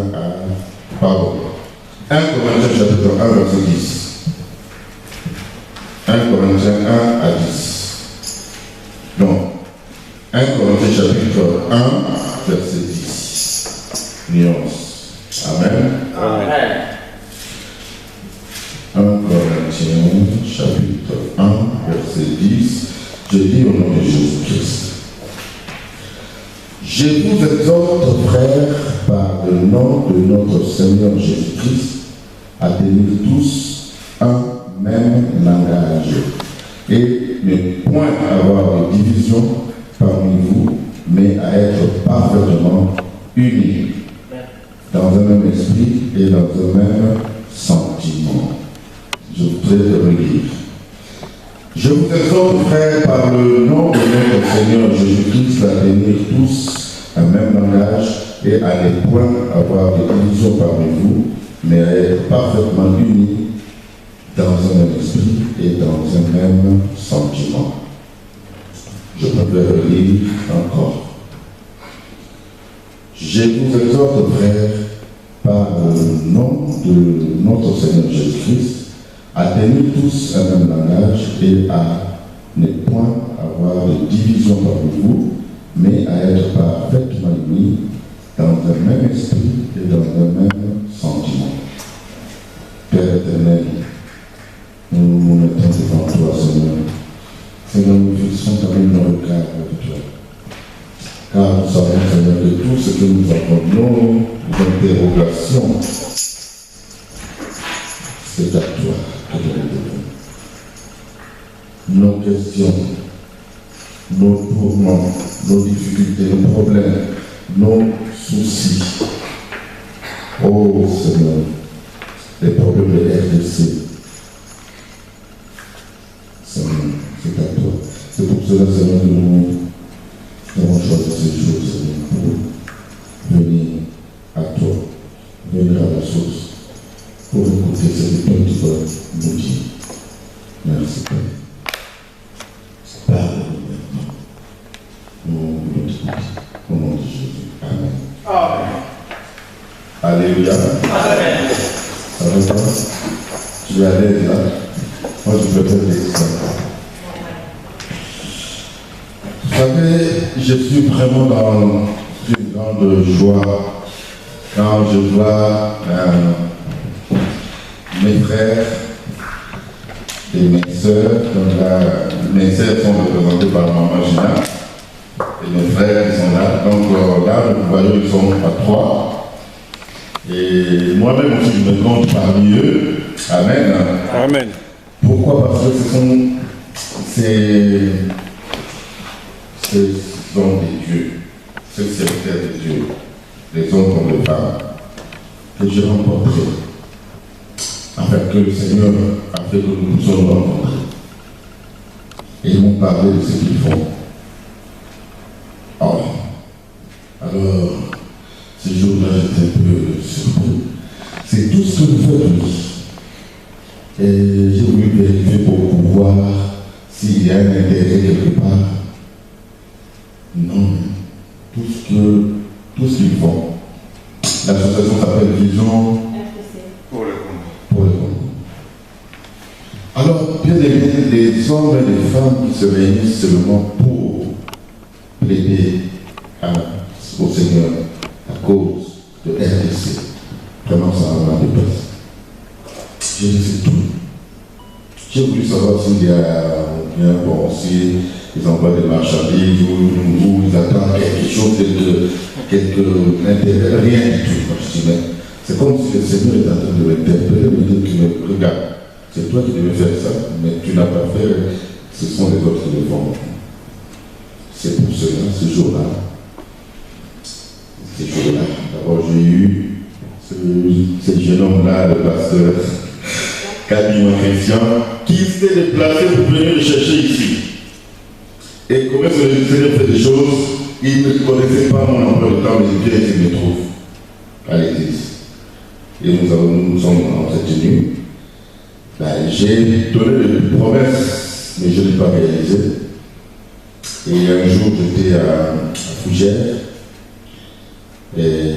Corinthiens chapitre 1, verset 10. 1 Corinthiens 1 à 10. Donc, 1 Corinthiens chapitre 1, verset 10. Nuance. Amen. Amen. 1 Corinthiens chapitre 1, verset 10. Je lis au nom de Jésus-Christ. Je vous exhorte, frères, par le nom de notre Seigneur Jésus-Christ, à tenir tous un même langage et ne point avoir de division parmi vous, mais à être parfaitement unis dans un même esprit et dans un même sentiment. Je voudrais le relire. Je vous exhorte, frères, par le nom de notre Seigneur Jésus-Christ, à tenir tous un même langage et à ne point avoir de division parmi vous, mais à être parfaitement unis dans un même esprit et dans un même sentiment. Je préfère le lire encore. Je vous exhorte, frères, par le nom de notre Seigneur Jésus-Christ, à tenir tous un même langage et à ne point avoir de division parmi vous, mais à être parfaitement unis dans un même esprit et dans un même sentiment. Père éternel, nous nous mettons devant toi, Seigneur. Seigneur, nous fixons quand même nos regards avec toi. Car nous savons, Seigneur, que tout ce que nous avons, nos interrogations, c'est à toi que nous les devons. Nos questions, nos tourments, nos difficultés, nos problèmes, nos soucis. Oh Seigneur, les problèmes de RDC. Seigneur, c'est à toi. C'est pour cela, Seigneur, que nous avons choisi ces jours, Seigneur, pour venir à toi, venir à la source, pour écouter ce que toi tu vas nous dire. Merci, Père. Parle-nous maintenant. Nous voulons t'écouter. Au nom de Jésus. Amen. Amen. Alléluia. Amen. Ça va pas? Tu es à l'aise là? Moi, je préfère descendre. Vous savez, je suis vraiment dans une grande joie quand je vois mes frères et mes sœurs. Mes sœurs sont représentées par maman Gina et mes frères qui sont là. Donc là, vous voyez, ils sont à 3. Et moi-même aussi, je me compte parmi eux. Amen. Amen. Pourquoi? Parce que ce sont des dieux, ces serviteurs de Dieu, les hommes comme les femmes, que j'ai rencontrés, afin que le Seigneur a fait que nous puissions nous rencontrer. Et ils m'ont parlé de ce qu'ils font. Oh. Alors, ce jour-là, j'étais un peu surpris. C'est tout ce que nous faisons. Et j'ai voulu vérifier pour voir s'il y a un intérêt quelque part. Non, tout ce qu'ils font. L'association s'appelle Vision pour le Congo. Alors, bien aimés, les hommes et les femmes qui se réunissent seulement pour plaider au Seigneur, à cause de RDC. Vraiment, ça m'a dépassé. J'ai dit, c'est tout. J'ai voulu savoir s'il y a bien, bon, si ils envoient des marchandises ou ils attendent quelque chose, quelque intérêt, rien du tout. Moi, je dis, mais c'est comme si le Seigneur est en train de m'interpeller, me dire que regarde, c'est toi qui devais faire ça, mais tu n'as pas fait, ce sont les autres qui le font. C'est pour cela, ce jour-là, d'abord j'ai eu ce jeune homme-là, le pasteur Camille Christian, qui s'est déplacé pour venir le chercher ici. Et comme il faisait fait des choses, il ne connaissait pas mon emploi de temps, mais Dieu il me trouve à l'église. Et nous sommes entretenus. J'ai donné des promesses, mais je ne l'ai pas réalisé. Et un jour, j'étais à Fougères. Et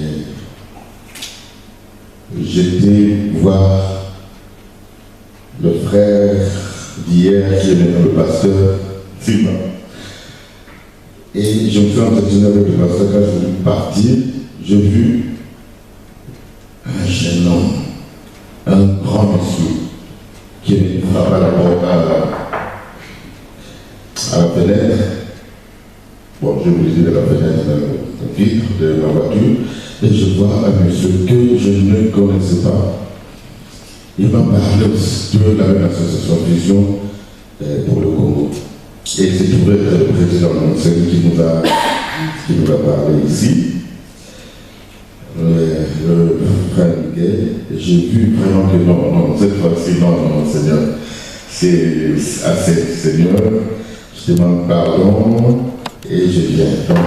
j'étais voir le frère d'hier qui est maintenant le pasteur Sylvain. Et je me suis entretenu avec le pasteur quand je suis parti. J'ai vu un jeune homme, un grand monsieur qui me frappe à la porte à la fenêtre. Bon, je vous dis de la fenêtre de vitre de la voiture, et je vois un monsieur que je ne connaissais pas. Il m'a parlé de la même association Vision pour le Congo. Et c'est trouvé le président Monseigneur qui nous a parlé ici. Le frère Miguel, j'ai vu vraiment que non, cette fois-ci, non, Seigneur, c'est assez, Seigneur, je demande pardon. Et je viens. Donc,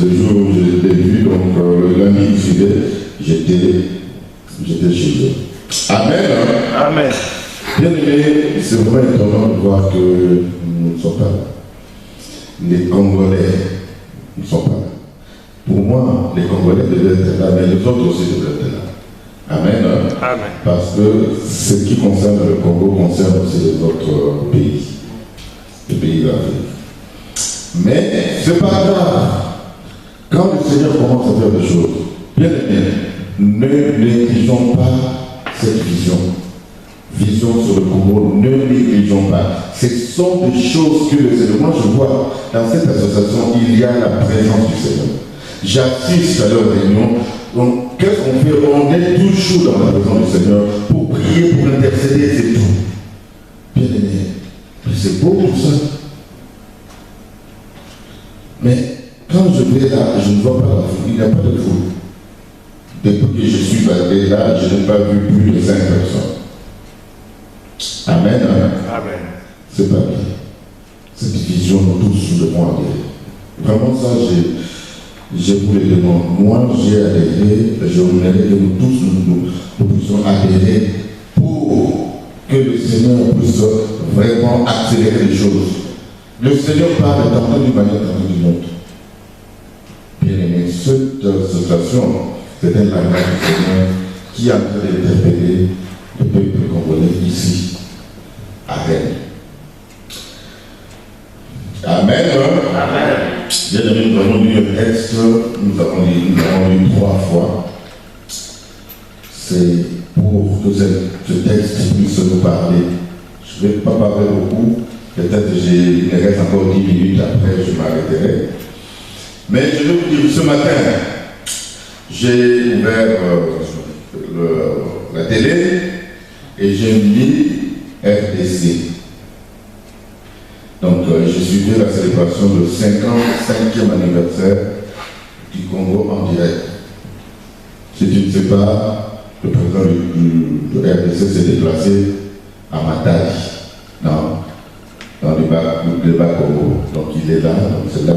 le jour où je l'ai vu, donc le lundi qui suivait, j'étais chez eux. Amen. Amen. Bien aimé, c'est vraiment étonnant de voir que nous ne sommes pas là. Les Congolais ne sont pas là. Pour moi, les Congolais devaient être là, mais les autres aussi devaient être là. Amen. Amen. Parce que ce qui concerne le Congo concerne aussi les autres pays, les pays d'Afrique. Mais c'est pas grave. Quand le Seigneur commence à faire des choses, bien aimé, ne négligeons pas cette vision. Vision sur le Congo, ne négligeons pas. Ce sont des choses que le Seigneur. Moi, je vois dans cette association, il y a la présence du Seigneur. J'assiste à leur réunion. Donc, qu'est-ce qu'on fait? On est toujours dans la présence du Seigneur pour prier, pour intercéder, c'est tout. Bien aimé, c'est beau pour ça. Mais quand je vais là, je ne vois pas la foule. Il n'y a pas de foule. Depuis que je suis allé là, je n'ai pas vu plus de 5 personnes. Amen. Amen. C'est pas bien. Cette vision, nous tous, nous devons adhérer. Vraiment, ça, je vous le demande. Moi, j'ai adhéré, je voudrais que nous tous, nous puissions adhérer pour que le Seigneur puisse vraiment accélérer les choses. Le Seigneur parle tantôt d'une manière, tantôt d'une autre. Bien aimé, cette association, c'est un langage du Seigneur qui est en train d'interpeller le peuple congolais ici, à Rennes. Amen. Amen. Bien aimé, nous avons lu un texte, nous avons lu 3 fois. C'est pour que ce texte puisse nous parler. Je ne vais pas parler beaucoup. Peut-être il me reste encore 10 minutes, après je m'arrêterai. Mais je vais vous dire, ce matin, j'ai ouvert la télé et j'ai mis RDC. Donc je suivais la célébration du 55e anniversaire du Congo en direct. Si tu ne sais pas, le président de RDC s'est déplacé à Matadi. Non. Dans le bas Congo. Donc il est là, donc c'est là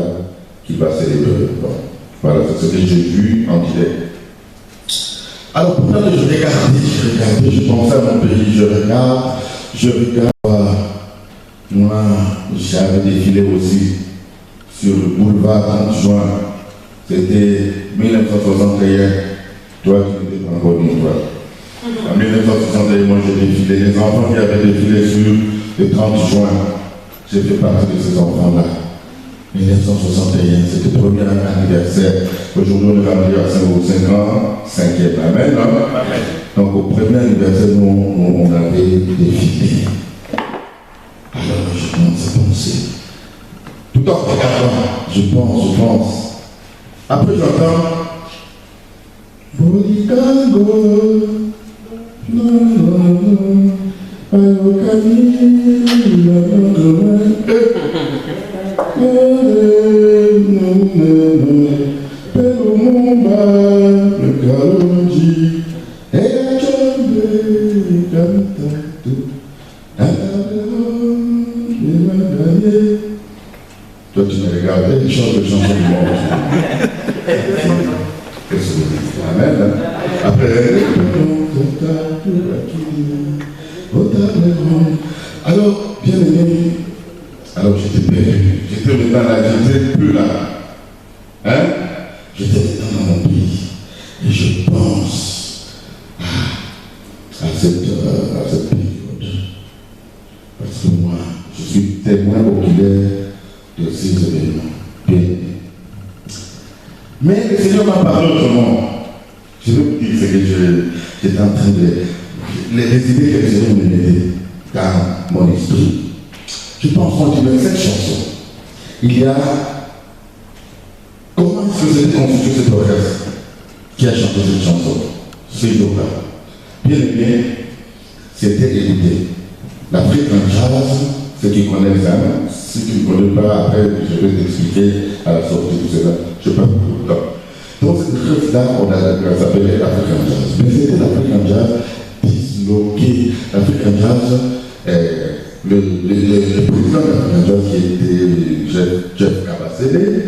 qu'il va célébrer. Donc, voilà, c'est ce que j'ai vu en direct. Alors pourtant je regardais, je pensais à mon pays, je regarde. Moi, j'avais défilé aussi sur le boulevard 30 juin. C'était 1961. Toi qui n'étais pas encore né, toi. En 1961, moi j'ai défilé. Les enfants qui avaient défilé sur le 30 juin. J'ai fait partie de ces enfants-là. 1961, c'était le premier anniversaire. Aujourd'hui, on est rendu à 5 ans, 5e. Amen. Hein? Amen. Donc, au premier anniversaire, nous on avait défilé. Alors, je commence à penser. Tout en regardant, je pense. Après, j'entends. Toi, tu me regardais, tu chantes le chanson du monde. Qu'est-ce que c'est? Amen. Après, alors, bien aimé, alors j'étais perdu. J'étais maintenant là, j'étais plus là. Hein? J'étais dans mon pays. Et je pense à cette période. Parce que moi, je suis témoin oculaire de ces événements. Bien aimé. Mais le Seigneur m'a parlé autrement. Je veux vous dire ce que j'étais en train de... Les idées que le Seigneur me mettait dans mon esprit. Je pense quand tu veux cette chanson, il y a... Comment est-ce que vous avez constitué cet orchestre qui a chanté cette chanson? Ce jour-là. Bien aimé, c'était écouté. L'Afrique en jazz, ceux qui connaissent ça, ceux qui ne connaissent pas, après, je vais t'expliquer à la sortie de cela. Je ne sais pas beaucoup de temps. Donc, cette chose-là, on s'appelait l'African Jazz. Mais c'était l'African Jazz disloqué. L'African Jazz, le président de l'African Jazz qui était Jeff Kabasele,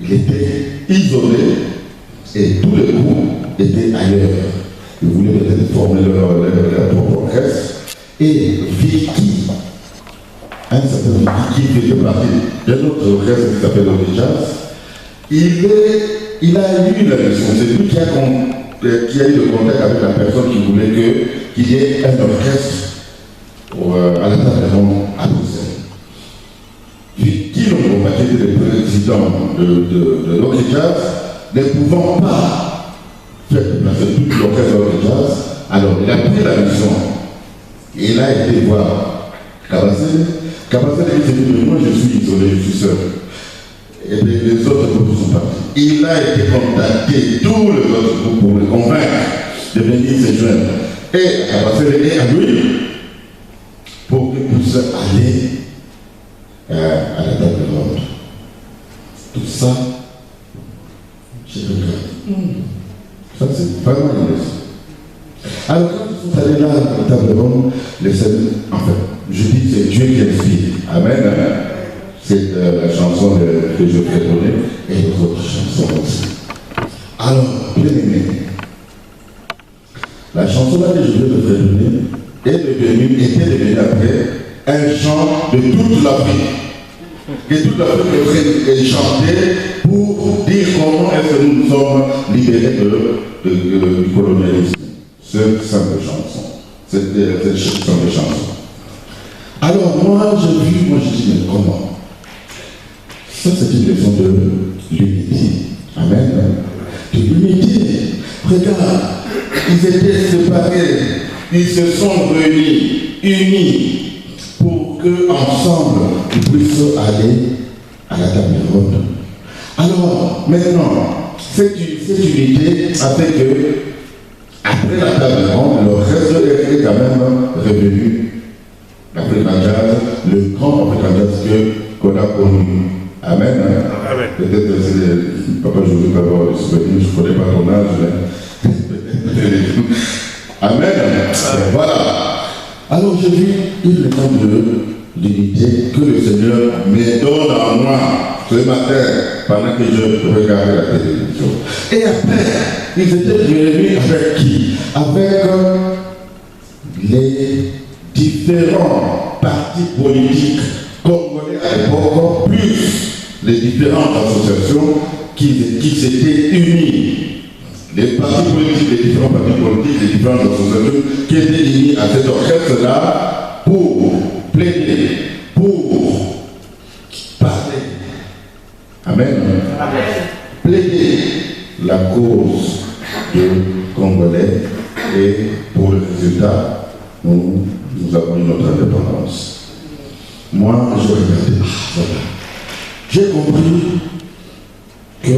il était isolé et tous les groupes étaient ailleurs. Ils voulaient peut-être former leur propre orchestre. Et Vicky, un certain Vicky qui faisait partie d'un autre orchestre qui s'appelle le Jazz, il a eu la mission. C'est lui qui a eu le contact avec la personne qui voulait qu'il y ait un orchestre à la table ronde à Bruxelles. Vicky, qui était le président de l'orchestre Jazz, ne pouvant pas faire déplacer tout l'orchestre de Jazz, alors il a pris la mission. Et il a été voir Kabasele. Kabasele s'est dit, moi je suis isolé, je suis seul. Et bien, les autres groupes sont partis. Il a été contacté, tous les autres groupes, pour le convaincre de venir se joindre. Et Kabasele et à lui, pour qu'ils puissent aller à la table ronde. Tout ça, je regarde. Ça, c'est vraiment intéressant. Alors, quand ils sont allés là à la table ronde, les Seigneur, enfin, je dis c'est Dieu qui inspire. Amen. C'est la chanson que je vais donner et d'autres chansons aussi. Alors, bien aimé, la chanson là que je vais te faire donner était devenue après un chant de toute l'Afrique. Que toute l'Afrique est chantée pour dire comment est-ce que nous sommes libérés du colonialisme. Cette simple chanson. Cette simple chanson. Alors moi, je dis, mais comment? Ça, c'est une leçon de l'unité. Amen. De l'unité. Regarde, ils étaient séparés. Ils se sont réunis, unis, pour qu'ensemble, ils puissent aller à la table ronde. Alors, maintenant, cette unité a fait que, après la table ronde, le reste est quand même revenu. L'African Jazz, le grand African Jazz qu'on a connu. Amen. Amen. Peut-être que c'est Papa José va avoir le souvenir, je ne connais pas ton âge. Amen. Voilà. Alors je vis une leçon de l'unité que le Seigneur me donne à moi ce matin pendant que je regardais la télévision. Et après, ils étaient réunis avec qui? Avec les différents partis politiques congolais à l'époque, plus les différentes associations qui s'étaient unies. Les partis politiques, les différents partis politiques, les différentes associations qui étaient unis à cet orchestre-là pour plaider, pour parler Amen. Amen. Plaider la cause des Congolais et pour le résultat, nous avons eu notre indépendance. Moi, je regardais, j'ai compris que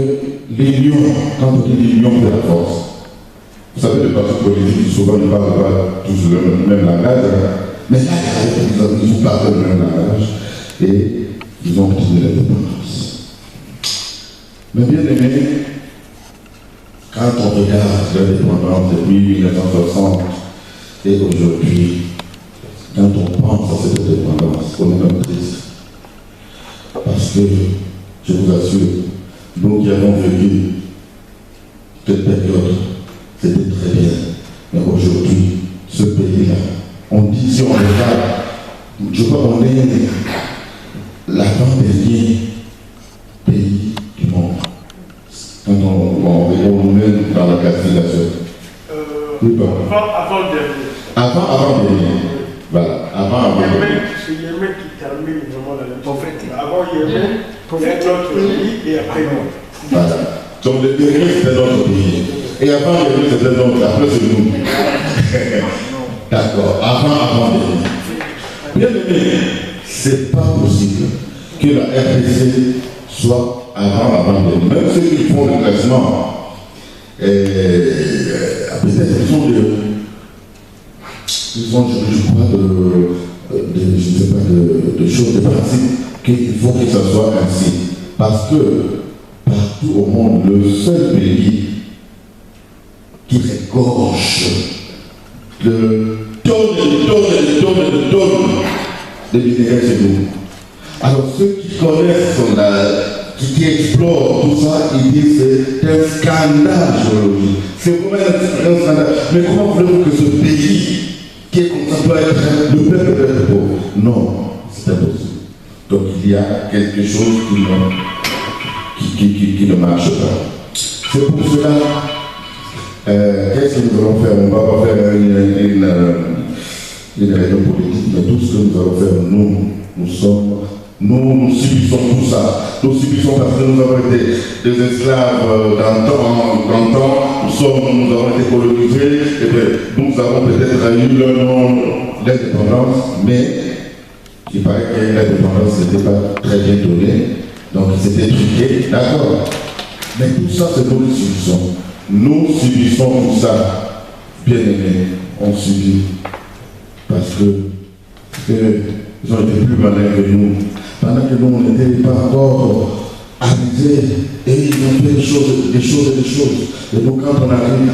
l'union, quand on dit l'union de la force, vous savez, les partis politiques, souvent, ne parlent pas tous le même langage, mais là, ils parlent le même langage et ils ont obtenu l'indépendance. Mais bien aimé, quand on regarde l'indépendance depuis 1960 et aujourd'hui, quand on pense à cette indépendance, on est même triste. Parce que, je vous assure, nous qui avons vécu cette période, c'était très bien. Mais aujourd'hui, ce pays-là, on dit si on regarde, je crois qu'on est l'avant-dernier pays du monde. Quand on est dans la classification. Oui, Avant-dernier. Avant-dernier. Voilà, avant-dernier. C'est Yémen qui termine vraiment la pauvreté. Avant Yémen, il y a notre pays et après nous. Voilà. Donc le dernier c'était notre pays. Et avant le dernier c'était notre, après c'est nous. D'accord, avant-dernier. Bien aimé, c'est pas possible que la RDC soit avant-dernier. Même ceux qui font le classement, peut-être ils ont, je crois, je sais pas, de choses, de principes qu'il faut que ça soit ainsi. Parce que partout au monde, le seul pays qui regorge de tonnes de minéraux, c'est nous. Alors ceux qui connaissent qui explorent tout ça, ils disent c'est un scandale géologique. C'est vraiment un scandale. Mais comment voulez-vous que ce pays qui est comme ça doit être le peuple doit être pauvre? Non, c'est impossible. Donc il y a quelque chose qui ne marche pas. C'est pour cela, qu'est-ce que nous allons faire? On ne va pas faire une réunion politique, mais tout ce que nous allons faire, nous subissons tout ça. Nous subissons parce que nous avons été des esclaves d'antan, nous avons été colonisés, et bien, nous avons peut-être eu le nom d'indépendance, mais il paraît que l'indépendance n'était pas très bien donnée, donc c'était truqué, d'accord. Mais tout ça, c'est nous qui subissons. Nous subissons tout ça, bien aimés, on subit, parce que ils ont été plus malins que nous. Pendant que nous, on n'était pas encore avisés, et ils ont fait des choses. Et donc, quand on a appris,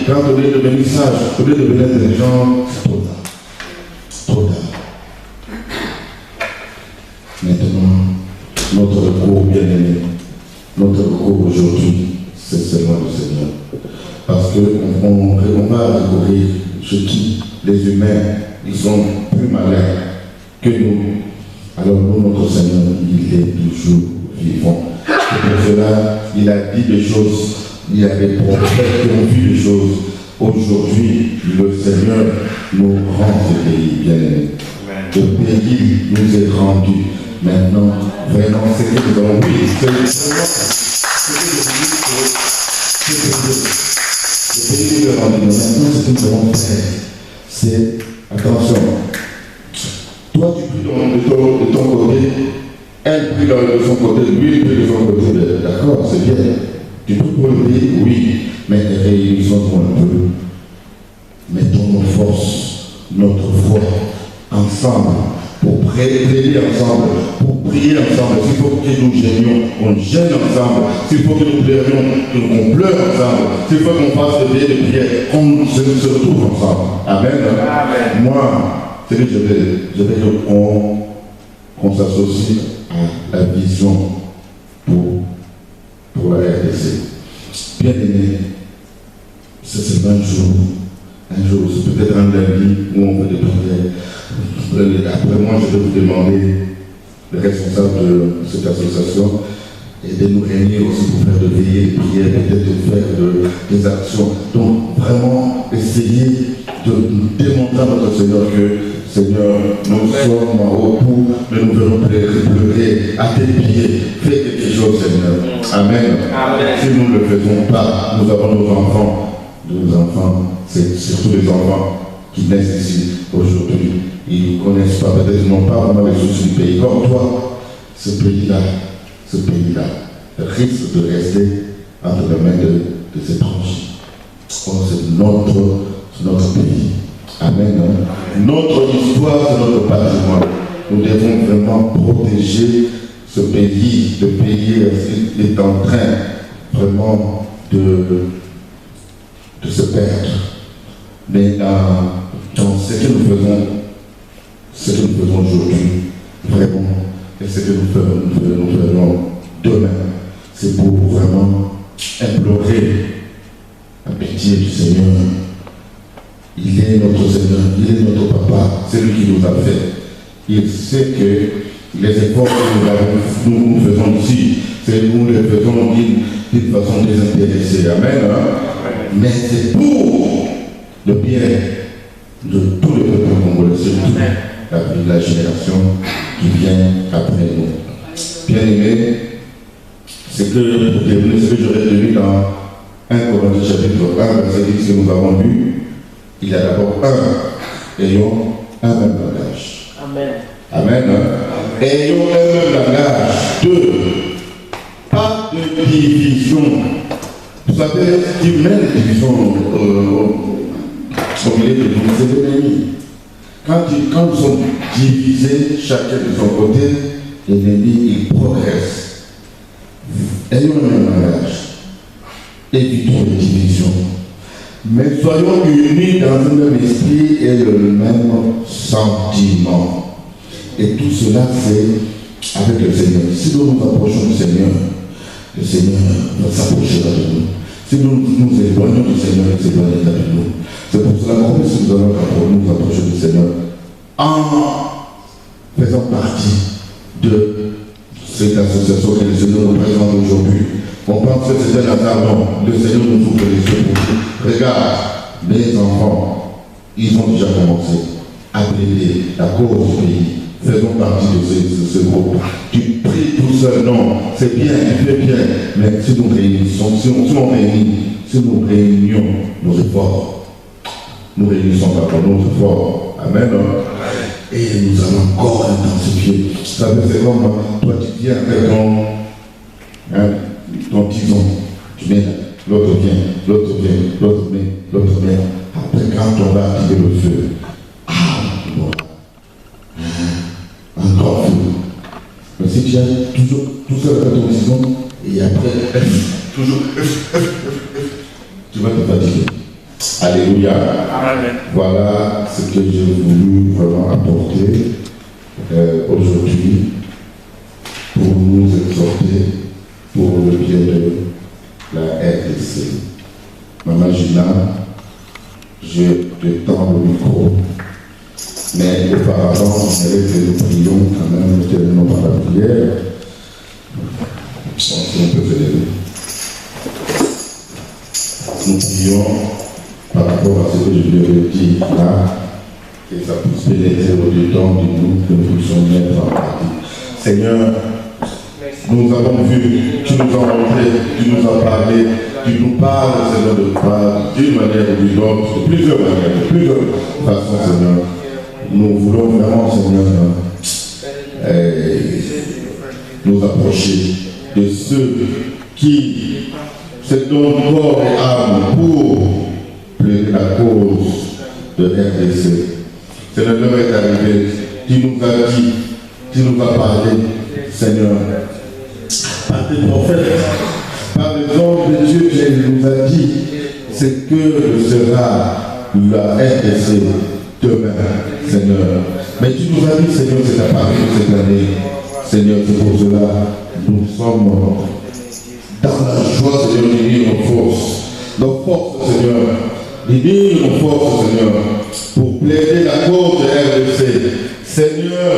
quand on est devenu sage, on est devenu intelligent, c'est trop tard. Maintenant, notre recours, bien aimé, notre recours aujourd'hui, c'est seulement le Seigneur. Parce qu'on va recourir chez qui les humains, ils sont plus malins que nous. Alors nous, notre Seigneur, il est toujours vivant. Et pour cela, il a dit des choses, il y a des prophètes qui ont vu des choses. Aujourd'hui, le Seigneur nous rend ce pays bien aimé. Le pays nous est rendu. Maintenant, vraiment, c'est que nous avons vu. Le pays nous est rendu. Maintenant, ce que nous avons fait, c'est, attention, toi tu pries de ton côté, elle prie de son côté, lui il prie de son côté, d'accord, c'est bien. Tu peux pour le pays, oui, mais réunissons-nous un peu. Mettons nos forces, notre foi ensemble, pour plaider ensemble, pour prier ensemble. S'il faut que nous gênions, on gêne ensemble. S'il faut que nous pleurions, qu'on pleure ensemble. S'il faut qu'on fasse des prières, qu'on se retrouve ensemble. Amen. Amen. Moi, c'est que je vais qu'on s'associe à la vision pour la RDC. Bien aimé, c'est seulement un jour, c'est peut-être un lundi où on fait des prières. Après moi, je vais vous demander, les responsables de cette association, et de nous réunir aussi pour faire de veillées, de prières, peut-être de faire des actions. Donc, vraiment, essayer de démontrer à notre Seigneur que Seigneur, nous sommes au bout, mais nous venons pleurer à tes pieds. Fais quelque chose, Seigneur. Amen. Amen. Si nous ne le faisons pas, nous avons nos enfants. Nos enfants, c'est surtout les enfants qui naissent ici aujourd'hui. Ils ne connaissent pas, peut-être ils n'ont pas vraiment les soucis du pays. Comme toi, ce pays-là risque de rester entre les mains de étrangers. Oh, c'est notre pays. Amen. Notre histoire, c'est notre patrimoine. Nous devons vraiment protéger ce pays. Le pays est en train vraiment de se perdre. Mais dans ce que nous faisons aujourd'hui, vraiment, et ce que nous ferons demain, c'est pour vraiment implorer la pitié du Seigneur. Il est notre Seigneur, il est notre Papa, c'est lui qui nous a fait. Il sait que les efforts que nous faisons ici, nous les faisons d'une façon désintéressée. Amen. Mais c'est pour le bien de tout le peuple congolais, surtout la génération qui vient après nous. Bien aimé, ce que j'aurais tenu dans 1 Corinthiens chapitre 1, verset 10 que nous avons lu, il y a d'abord ayons un même langage. Amen. Amen. Ayons un même langage. 2. Pas de division. Vous savez, il y a une division au milieu de nous, c'est l'ennemi. Quand nous sommes divisés, chacun de son côté, l'ennemi, il progresse. Ayons un même langage. Évitons les divisions. Mais soyons unis dans un même esprit et le même sentiment. Et tout cela, c'est avec le Seigneur. Si nous nous approchons du Seigneur, le Seigneur va s'approcher de nous. Si nous nous éloignons du Seigneur, il s'éloignera de nous. C'est pour cela que si nous allons nous approcher du Seigneur, en faisant partie de cette association que le Seigneur nous présente aujourd'hui. On pense que c'est un hasard, non. Le Seigneur nous ouvre les yeux pour nous. Regarde, mes enfants, ils ont déjà commencé à plaider la cause du pays. Faisons partie de ce groupe. Tu pries tout seul, non. C'est bien, tu fais bien. Mais si nous réunissons, si nous réunions nos efforts, nous réunissons par nos efforts. Amen. Et nous allons encore intensifier. Vous savez, c'est comme toi, tu viens avec ton tison, tu viens, l'autre vient, l'autre vient. Après, quand on va activer le feu, un grand feu. Mais si tu as toujours tout seul avec ton tison, et après, toujours, tu vas te fatiguer. Alléluia. Amen. Voilà ce que j'ai voulu vraiment apporter aujourd'hui pour nous exhorter pour le bien de la RDC. Maman Gina, je te tends le micro, mais auparavant, on aimerait que nous prions quand même, nous terminons par la prière. Si on peut se lever. Nous prions par rapport à ce que je lui ai dit là, que ça puisse pénétrer au-dedans de nous, que nous puissions mettre en pratique. Seigneur, nous avons vu, tu nous as montré, tu nous as parlé, tu nous parles, Seigneur, de toi, d'une manière ou d'une autre, de plusieurs manières, de plusieurs façons, Seigneur. Nous voulons vraiment, Seigneur, nous approcher de ceux qui se donnent corps et âme pour plaider la cause de RDC. Seigneur, l'heure est arrivée, tu nous as dit, tu nous as parlé, Seigneur, par tes prophètes, par les hommes de Dieu, tu nous as dit ce que sera la RDC demain, Seigneur. Mais tu nous as dit, Seigneur, c'est à partir de cette année. Seigneur, c'est pour cela nous sommes dans la joie, Seigneur, d'unir nos forces, Seigneur, d'unir nos forces, Seigneur, pour plaider la cause de RDC. Seigneur,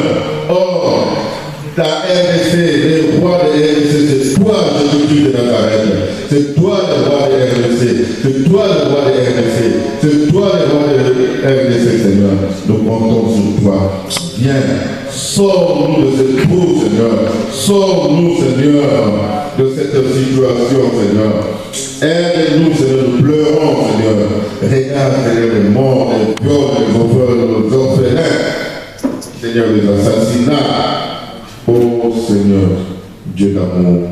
ta RDC, le roi de RDC, c'est toi, Jésus-Christ de Nazareth. C'est toi le roi de RDC. C'est toi le roi de RDC. C'est toi le roi de RDC, Seigneur. Nous comptons sur toi. Sors-nous de cette trou, Seigneur. Sors-nous, Seigneur, de cette situation, Seigneur. Aide-nous, Seigneur, nous pleurons, Seigneur. Regarde, Seigneur, les morts, les viols, les orphelins. Seigneur, les assassinats. Oh Seigneur, Dieu d'amour,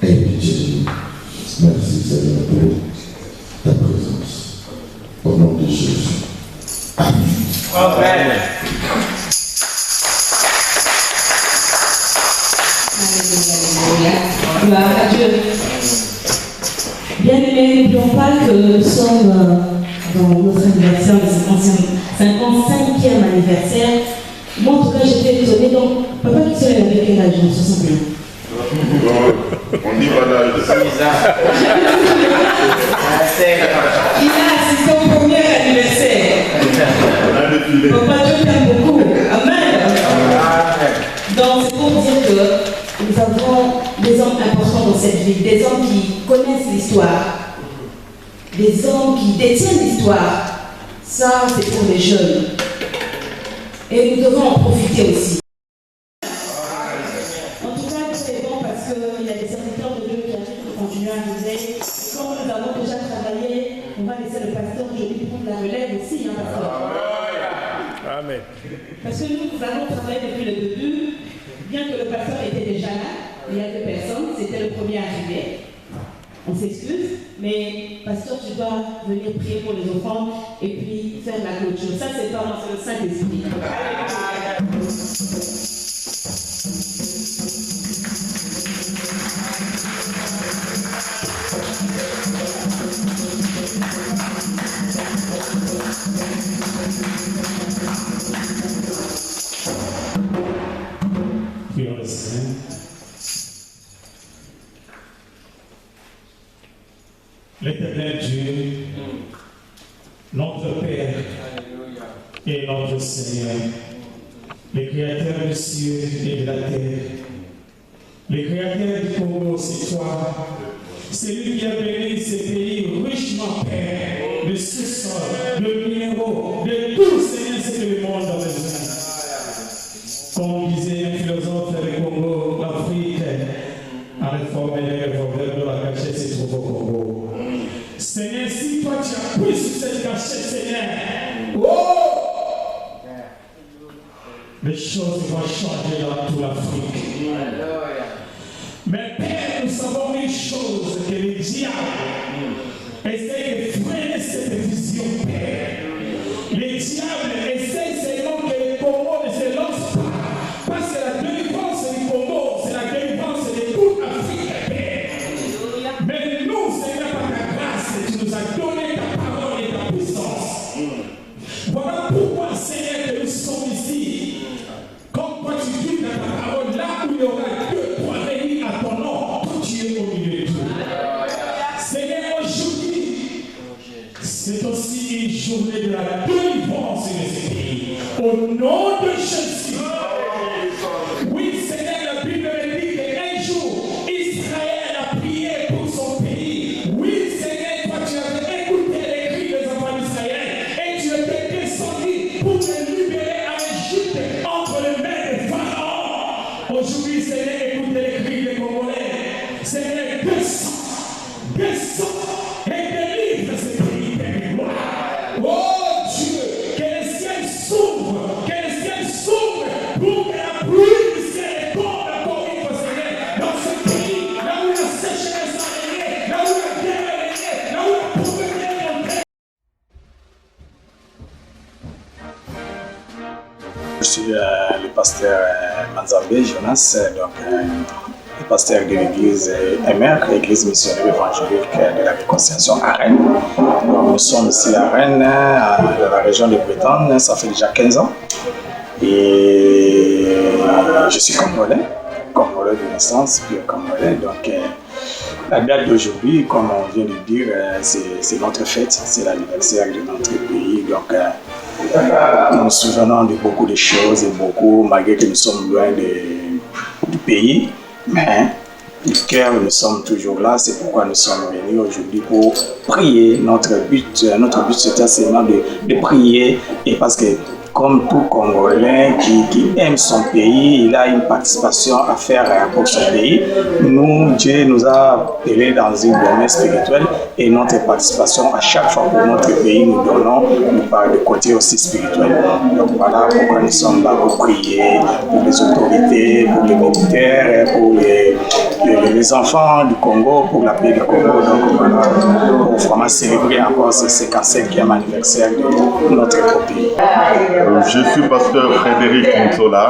aie pitié de nous. Merci, Seigneur, pour ta présence. Au nom de Jésus. Amen. Amen. Alléluia. Gloire à Dieu. Bien-aimés, n'oublions pas que nous sommes dans notre anniversaire, le 55e anniversaire. Moi, en tout cas, j'étais étonnée. Donc, papa qui serait avec quel âge? 61. On dit pas l'âge de ça. Il a assisté au premier anniversaire. Papa, Dieu t'aime beaucoup. Amen. Donc, c'est pour dire que nous avons des hommes importants dans cette vie, des hommes qui connaissent l'histoire, des hommes qui détiennent l'histoire. Ça, c'est pour les jeunes. Et nous devons en profiter aussi. En tout cas, c'est bon parce qu'il y a des serviteurs de Dieu qui arrivent pour continuer à nous aider. Et comme nous avons déjà travaillé, on va laisser le pasteur aujourd'hui prendre la relève aussi, hein, pasteur. Amen. Parce que nous avons travaillé depuis le début, bien que le pasteur était déjà là, il y a 2 personnes, c'était le premier arrivé. On s'excuse, mais pasteur, tu dois venir prier pour les enfants et puis faire la clôture. Ça, c'est pas moi, c'est le Saint-Esprit. Prions le Seigneur. L'éternel Dieu, notre Père et notre Seigneur, le Créateur du ciel et de la terre, le Créateur du Congo, c'est toi. C'est lui qui a béni ce pays richement, Père, de sous-sol, de minéraux, de tout, Seigneur, ce que le monde a besoin. Comme disait un philosophe du Congo, l'Afrique a réformé les réformeurs de la cachette se trouve au Congo. Seigneur, si toi tu appuies sur cette cachette, Seigneur, oh, les choses vont changer dans toute l'Afrique. Mais Père, nous savons une chose, que le diable essaie de freiner cette vision, Père. Le diable essaie seulement que le Congo ne se lance pas. Parce que la délivrance du Congo, c'est la délivrance de toute l'Afrique, Père. Mais nous, Seigneur, par ta grâce, tu nous as donné ta parole et ta puissance. Voilà pourquoi, Seigneur, que nous sommes ici. Comme toi, tu dis dans ta parole, là où il y aura 2, 3 réunis à ton nom, toi, tu es au milieu de tout. Seigneur, aujourd'hui, c'est aussi une journée de la délivrance de ce pays. Au nom de Jésus. Oui, Seigneur, la Bible dit qu'un jour, Israël a prié pour son pays. Oui, Seigneur, toi, tu avais écouté les cris des enfants d'Israël et tu étais descendu pour les libérer à Égypte entre les mains des pharaons. Aujourd'hui, Seigneur, écoutez les cris des Congolais. Seigneur, descends et délivre ce pays, Père de gloire. Oh Dieu, que le ciel s'ouvre pour que la pluie du ciel tombe encore une fois, Seigneur, dans ce pays, là où la sécheresse a régné, là où la guerre a régné, là où la pauvreté est entrée. Je suis le pasteur Manzambé Jonas, donc le pasteur de l'église MR, l'église missionnaire évangélique de la réconciliation à Rennes. Donc, nous sommes ici à Rennes, dans la région de Bretagne, ça fait déjà 15 ans. Et je suis congolais de naissance, puis congolais. Donc, la date d'aujourd'hui, comme on vient de dire, c'est notre fête, c'est l'anniversaire de notre pays. Donc, nous nous souvenons de beaucoup de choses et beaucoup, malgré que nous sommes loin du pays, mais du cœur, nous sommes toujours là. C'est pourquoi nous sommes venus aujourd'hui pour prier. Notre but c'était seulement de prier, et parce que comme tout Congolais qui aime son pays, il a une participation à faire pour son pays. Nous, Dieu nous a appelés dans une domaine spirituelle et notre participation à chaque fois pour notre pays, nous donnons le côté aussi spirituel. Donc voilà pourquoi nous sommes là pour prier pour les autorités, pour les militaires, pour les enfants du Congo, pour la paix du Congo. Donc voilà, pour vraiment célébrer encore ce 55e anniversaire de notre pays. Je suis pasteur Frédéric Nsola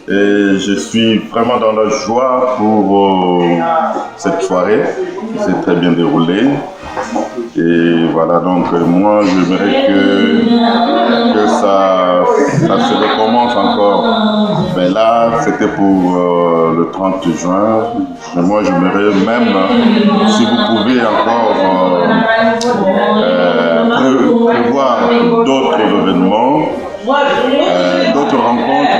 et je suis vraiment dans la joie pour cette soirée qui s'est très bien déroulée. Et voilà, donc moi j'aimerais que ça se recommence encore. Mais là, c'était pour le 30 juin. Mais moi j'aimerais même, si vous pouvez encore prévoir d'autres événements, d'autres rencontres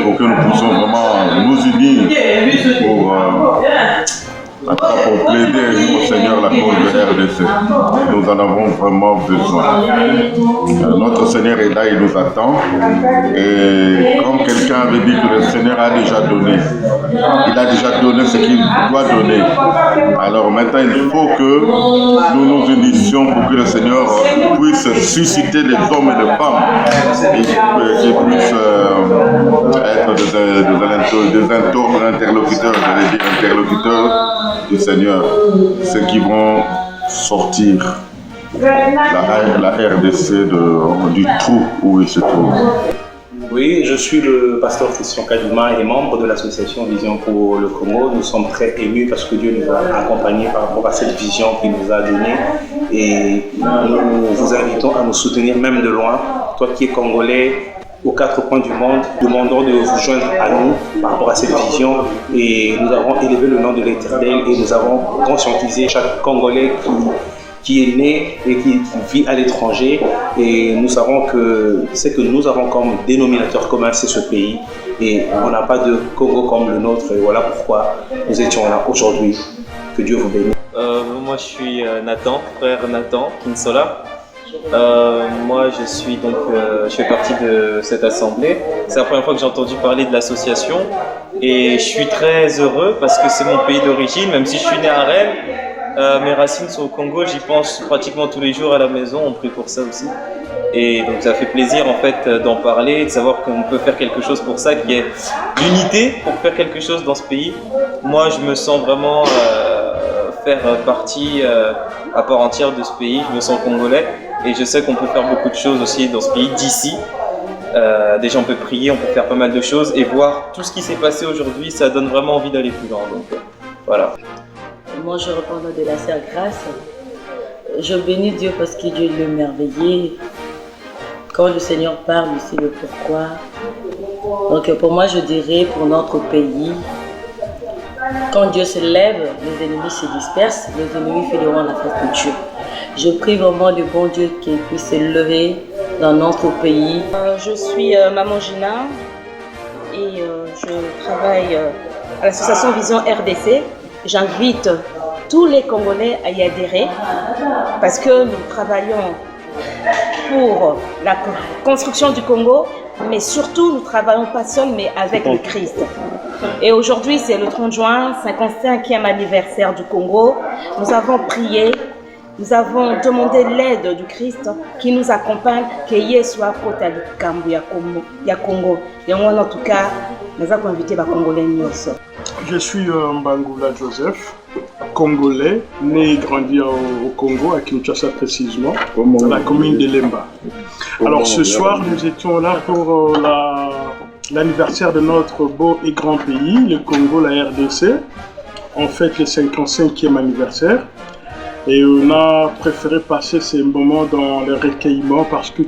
pour que nous puissions vraiment nous unir pour plaider au Seigneur la cause de RDC. Nous en avons vraiment besoin. Notre Seigneur est là, il nous attend. Et comme quelqu'un avait dit que le Seigneur a déjà donné, il a déjà donné ce qu'il doit donner. Alors maintenant, il faut que nous nous unissions pour que le Seigneur puisse susciter des hommes et des femmes qui puissent être des interlocuteurs du Seigneur, ceux qui vont sortir la RDC du trou où il se trouve. Oui, je suis le pasteur Christian Kadima et membre de l'association Vision pour le Congo. Nous sommes très émus parce que Dieu nous a accompagnés par rapport à cette vision qu'il nous a donnée. Et nous vous invitons à nous soutenir même de loin. Toi qui es Congolais, aux 4 coins du monde, demandons de vous joindre à nous par rapport à cette vision. Et nous avons élevé le nom de l'Éternel et nous avons conscientisé chaque Congolais qui est né et qui vit à l'étranger. Et nous savons que ce que nous avons comme dénominateur commun, c'est ce pays. Et on n'a pas de Congo comme le nôtre. Et voilà pourquoi nous étions là aujourd'hui. Que Dieu vous bénisse. Moi, je suis Nathan, frère Nathan Kinsola. Moi, je fais partie de cette assemblée. C'est la première fois que j'ai entendu parler de l'association et je suis très heureux parce que c'est mon pays d'origine, même si je suis né à Rennes. Mes racines sont au Congo, j'y pense pratiquement tous les jours à la maison, on prie pour ça aussi. Et donc ça fait plaisir en fait d'en parler, de savoir qu'on peut faire quelque chose pour ça, qu'il y ait l'unité pour faire quelque chose dans ce pays. Moi, je me sens vraiment faire partie à part entière de ce pays, je me sens congolais. Et je sais qu'on peut faire beaucoup de choses aussi dans ce pays d'ici. Déjà, on peut prier, on peut faire pas mal de choses et voir tout ce qui s'est passé aujourd'hui, ça donne vraiment envie d'aller plus loin. Donc, voilà. Moi, je reprends de la sœur Grâce. Je bénis Dieu parce que Dieu est le merveilleux. Quand le Seigneur parle, il sait le pourquoi. Donc, pour moi, je dirais pour notre pays, quand Dieu se lève, les ennemis se dispersent, les ennemis finiront la fête de Dieu. Je prie vraiment du bon Dieu qu'il puisse se lever dans notre pays. Je suis Maman Gina et je travaille à l'association Vision RDC. J'invite tous les Congolais à y adhérer parce que nous travaillons pour la construction du Congo, mais surtout nous ne travaillons pas seuls mais avec le Christ. Et aujourd'hui c'est le 30 juin, 55e anniversaire du Congo. Nous avons prié. Nous avons demandé l'aide du Christ qui nous accompagne, que Yeshua soit Kambu ya Congo. Et moi, en tout cas, nous avons invité les Congolais. Je suis Mbangula Joseph, Congolais, né et grandi au Congo, à Kinshasa précisément, dans la commune de Lemba. Alors ce soir, nous étions là pour l'anniversaire de notre beau et grand pays, le Congo, la RDC. On fête le 55e anniversaire. Et on a préféré passer ces moments dans le recueillement parce que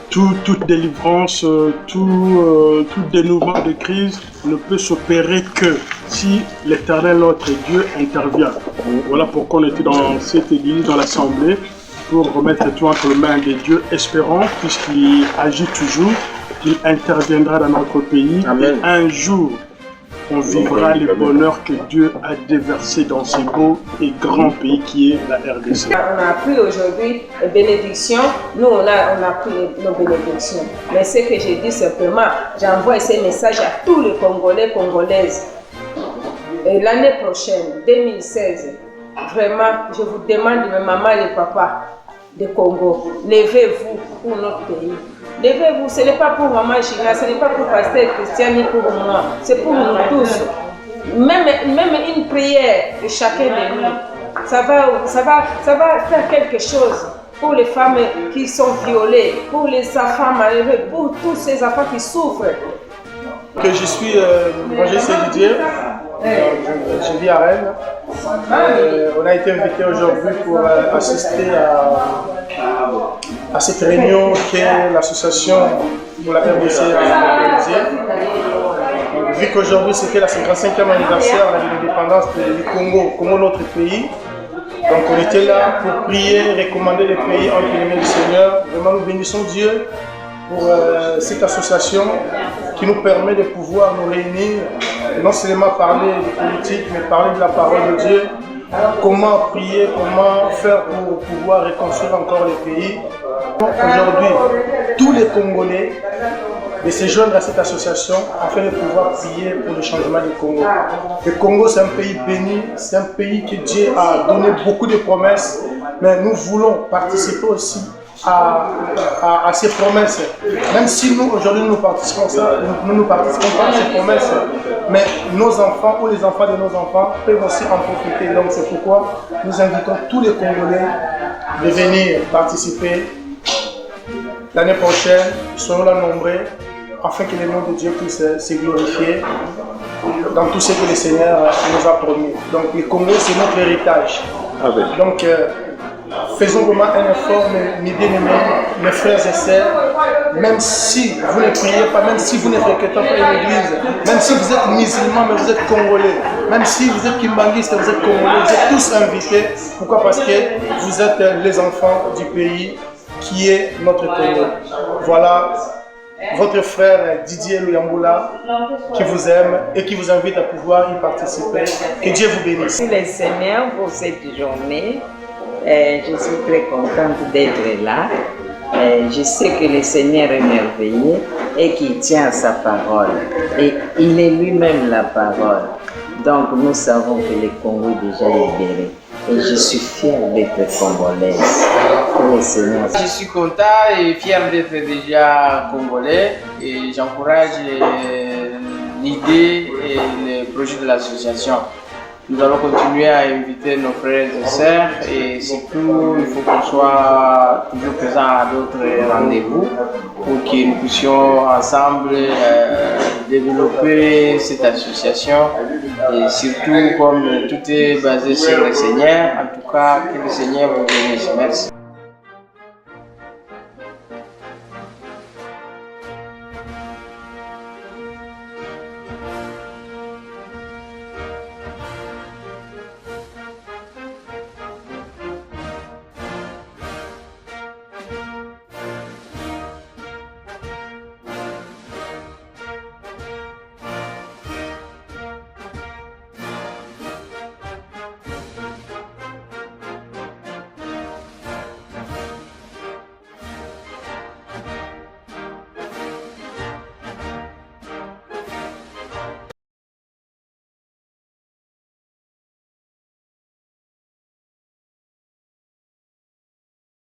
toute délivrance, tout dénouement de crise ne peut s'opérer que si l'Éternel, notre Dieu, intervient. Voilà pourquoi on était dans cette église, dans l'assemblée, pour remettre tout entre les mains de Dieu, espérant, puisqu'il agit toujours, qu'il interviendra dans notre pays. Amen. Et un jour, on vivra les bonheurs que Dieu a déversés dans ce beau et grand pays qui est la RDC. On a pris aujourd'hui les bénédictions, nous on a pris nos bénédictions. Mais ce que j'ai dit simplement, j'envoie ces messages à tous les Congolais, Congolaises. Et l'année prochaine, 2016, vraiment, je vous demande, mes mamans et papas de Congo, levez-vous pour notre pays. Levez-vous, ce n'est pas pour Maman Gina, ce n'est pas pour Pasteur Christian ni pour moi, c'est pour nous tous. Même une prière de chacun de nous, ça va faire quelque chose pour les femmes qui sont violées, pour les enfants malheureux, pour tous ces enfants qui souffrent. Que je suis Roger Didier, je vis à Rennes. On a été invité aujourd'hui pour assister à cette réunion qu'est l'association pour la RDC a organisée. Vu qu'aujourd'hui c'était la 55e anniversaire de l'indépendance du Congo, Congo notre pays, donc on était là pour prier, recommander les pays entre les mains du Seigneur. Vraiment nous bénissons Dieu pour cette association qui nous permet de pouvoir nous réunir et non seulement parler de politique, mais parler de la parole de Dieu, comment prier, comment faire pour pouvoir reconstruire encore les pays. Aujourd'hui, tous les Congolais de se joindre à cette association afin de pouvoir prier pour le changement du Congo. Le Congo, c'est un pays béni, c'est un pays que Dieu a donné beaucoup de promesses, mais nous voulons participer aussi à ces promesses. Même si nous, aujourd'hui, nous ne participons pas à ces promesses, mais nos enfants ou les enfants de nos enfants peuvent aussi en profiter. Donc c'est pourquoi nous invitons tous les Congolais de venir participer l'année prochaine. Soyons là nombreux afin que le nom de Dieu puisse se glorifier dans tout ce que le Seigneur nous a promis. Donc le Congo, c'est notre héritage. Donc faisons vraiment un effort, mes bien-aimés, mes frères et sœurs, même si vous ne priez pas, même si vous ne fréquentez pas une église, même si vous êtes musulmans, mais vous êtes congolais, même si vous êtes kimbanguistes, vous êtes congolais, vous êtes tous invités. Pourquoi? Parce que vous êtes les enfants du pays qui est notre Congo. Voilà votre frère Didier Luyamboula qui vous aime et qui vous invite à pouvoir y participer. Que Dieu vous bénisse. Merci le Seigneur pour cette journée. Je suis très contente d'être là. Je sais que le Seigneur est merveilleux et qu'il tient sa parole. Et il est lui-même la parole. Donc nous savons que le Congo est déjà libéré. Et je suis fière d'être congolaise. Pour le Seigneur. Je suis content et fier d'être déjà congolais. Et j'encourage l'idée et le projet de l'association. Nous allons continuer à inviter nos frères et sœurs et surtout il faut qu'on soit toujours présent à d'autres rendez-vous pour que nous puissions ensemble développer cette association et surtout comme tout est basé sur le Seigneur, en tout cas que le Seigneur vous bénisse. Merci.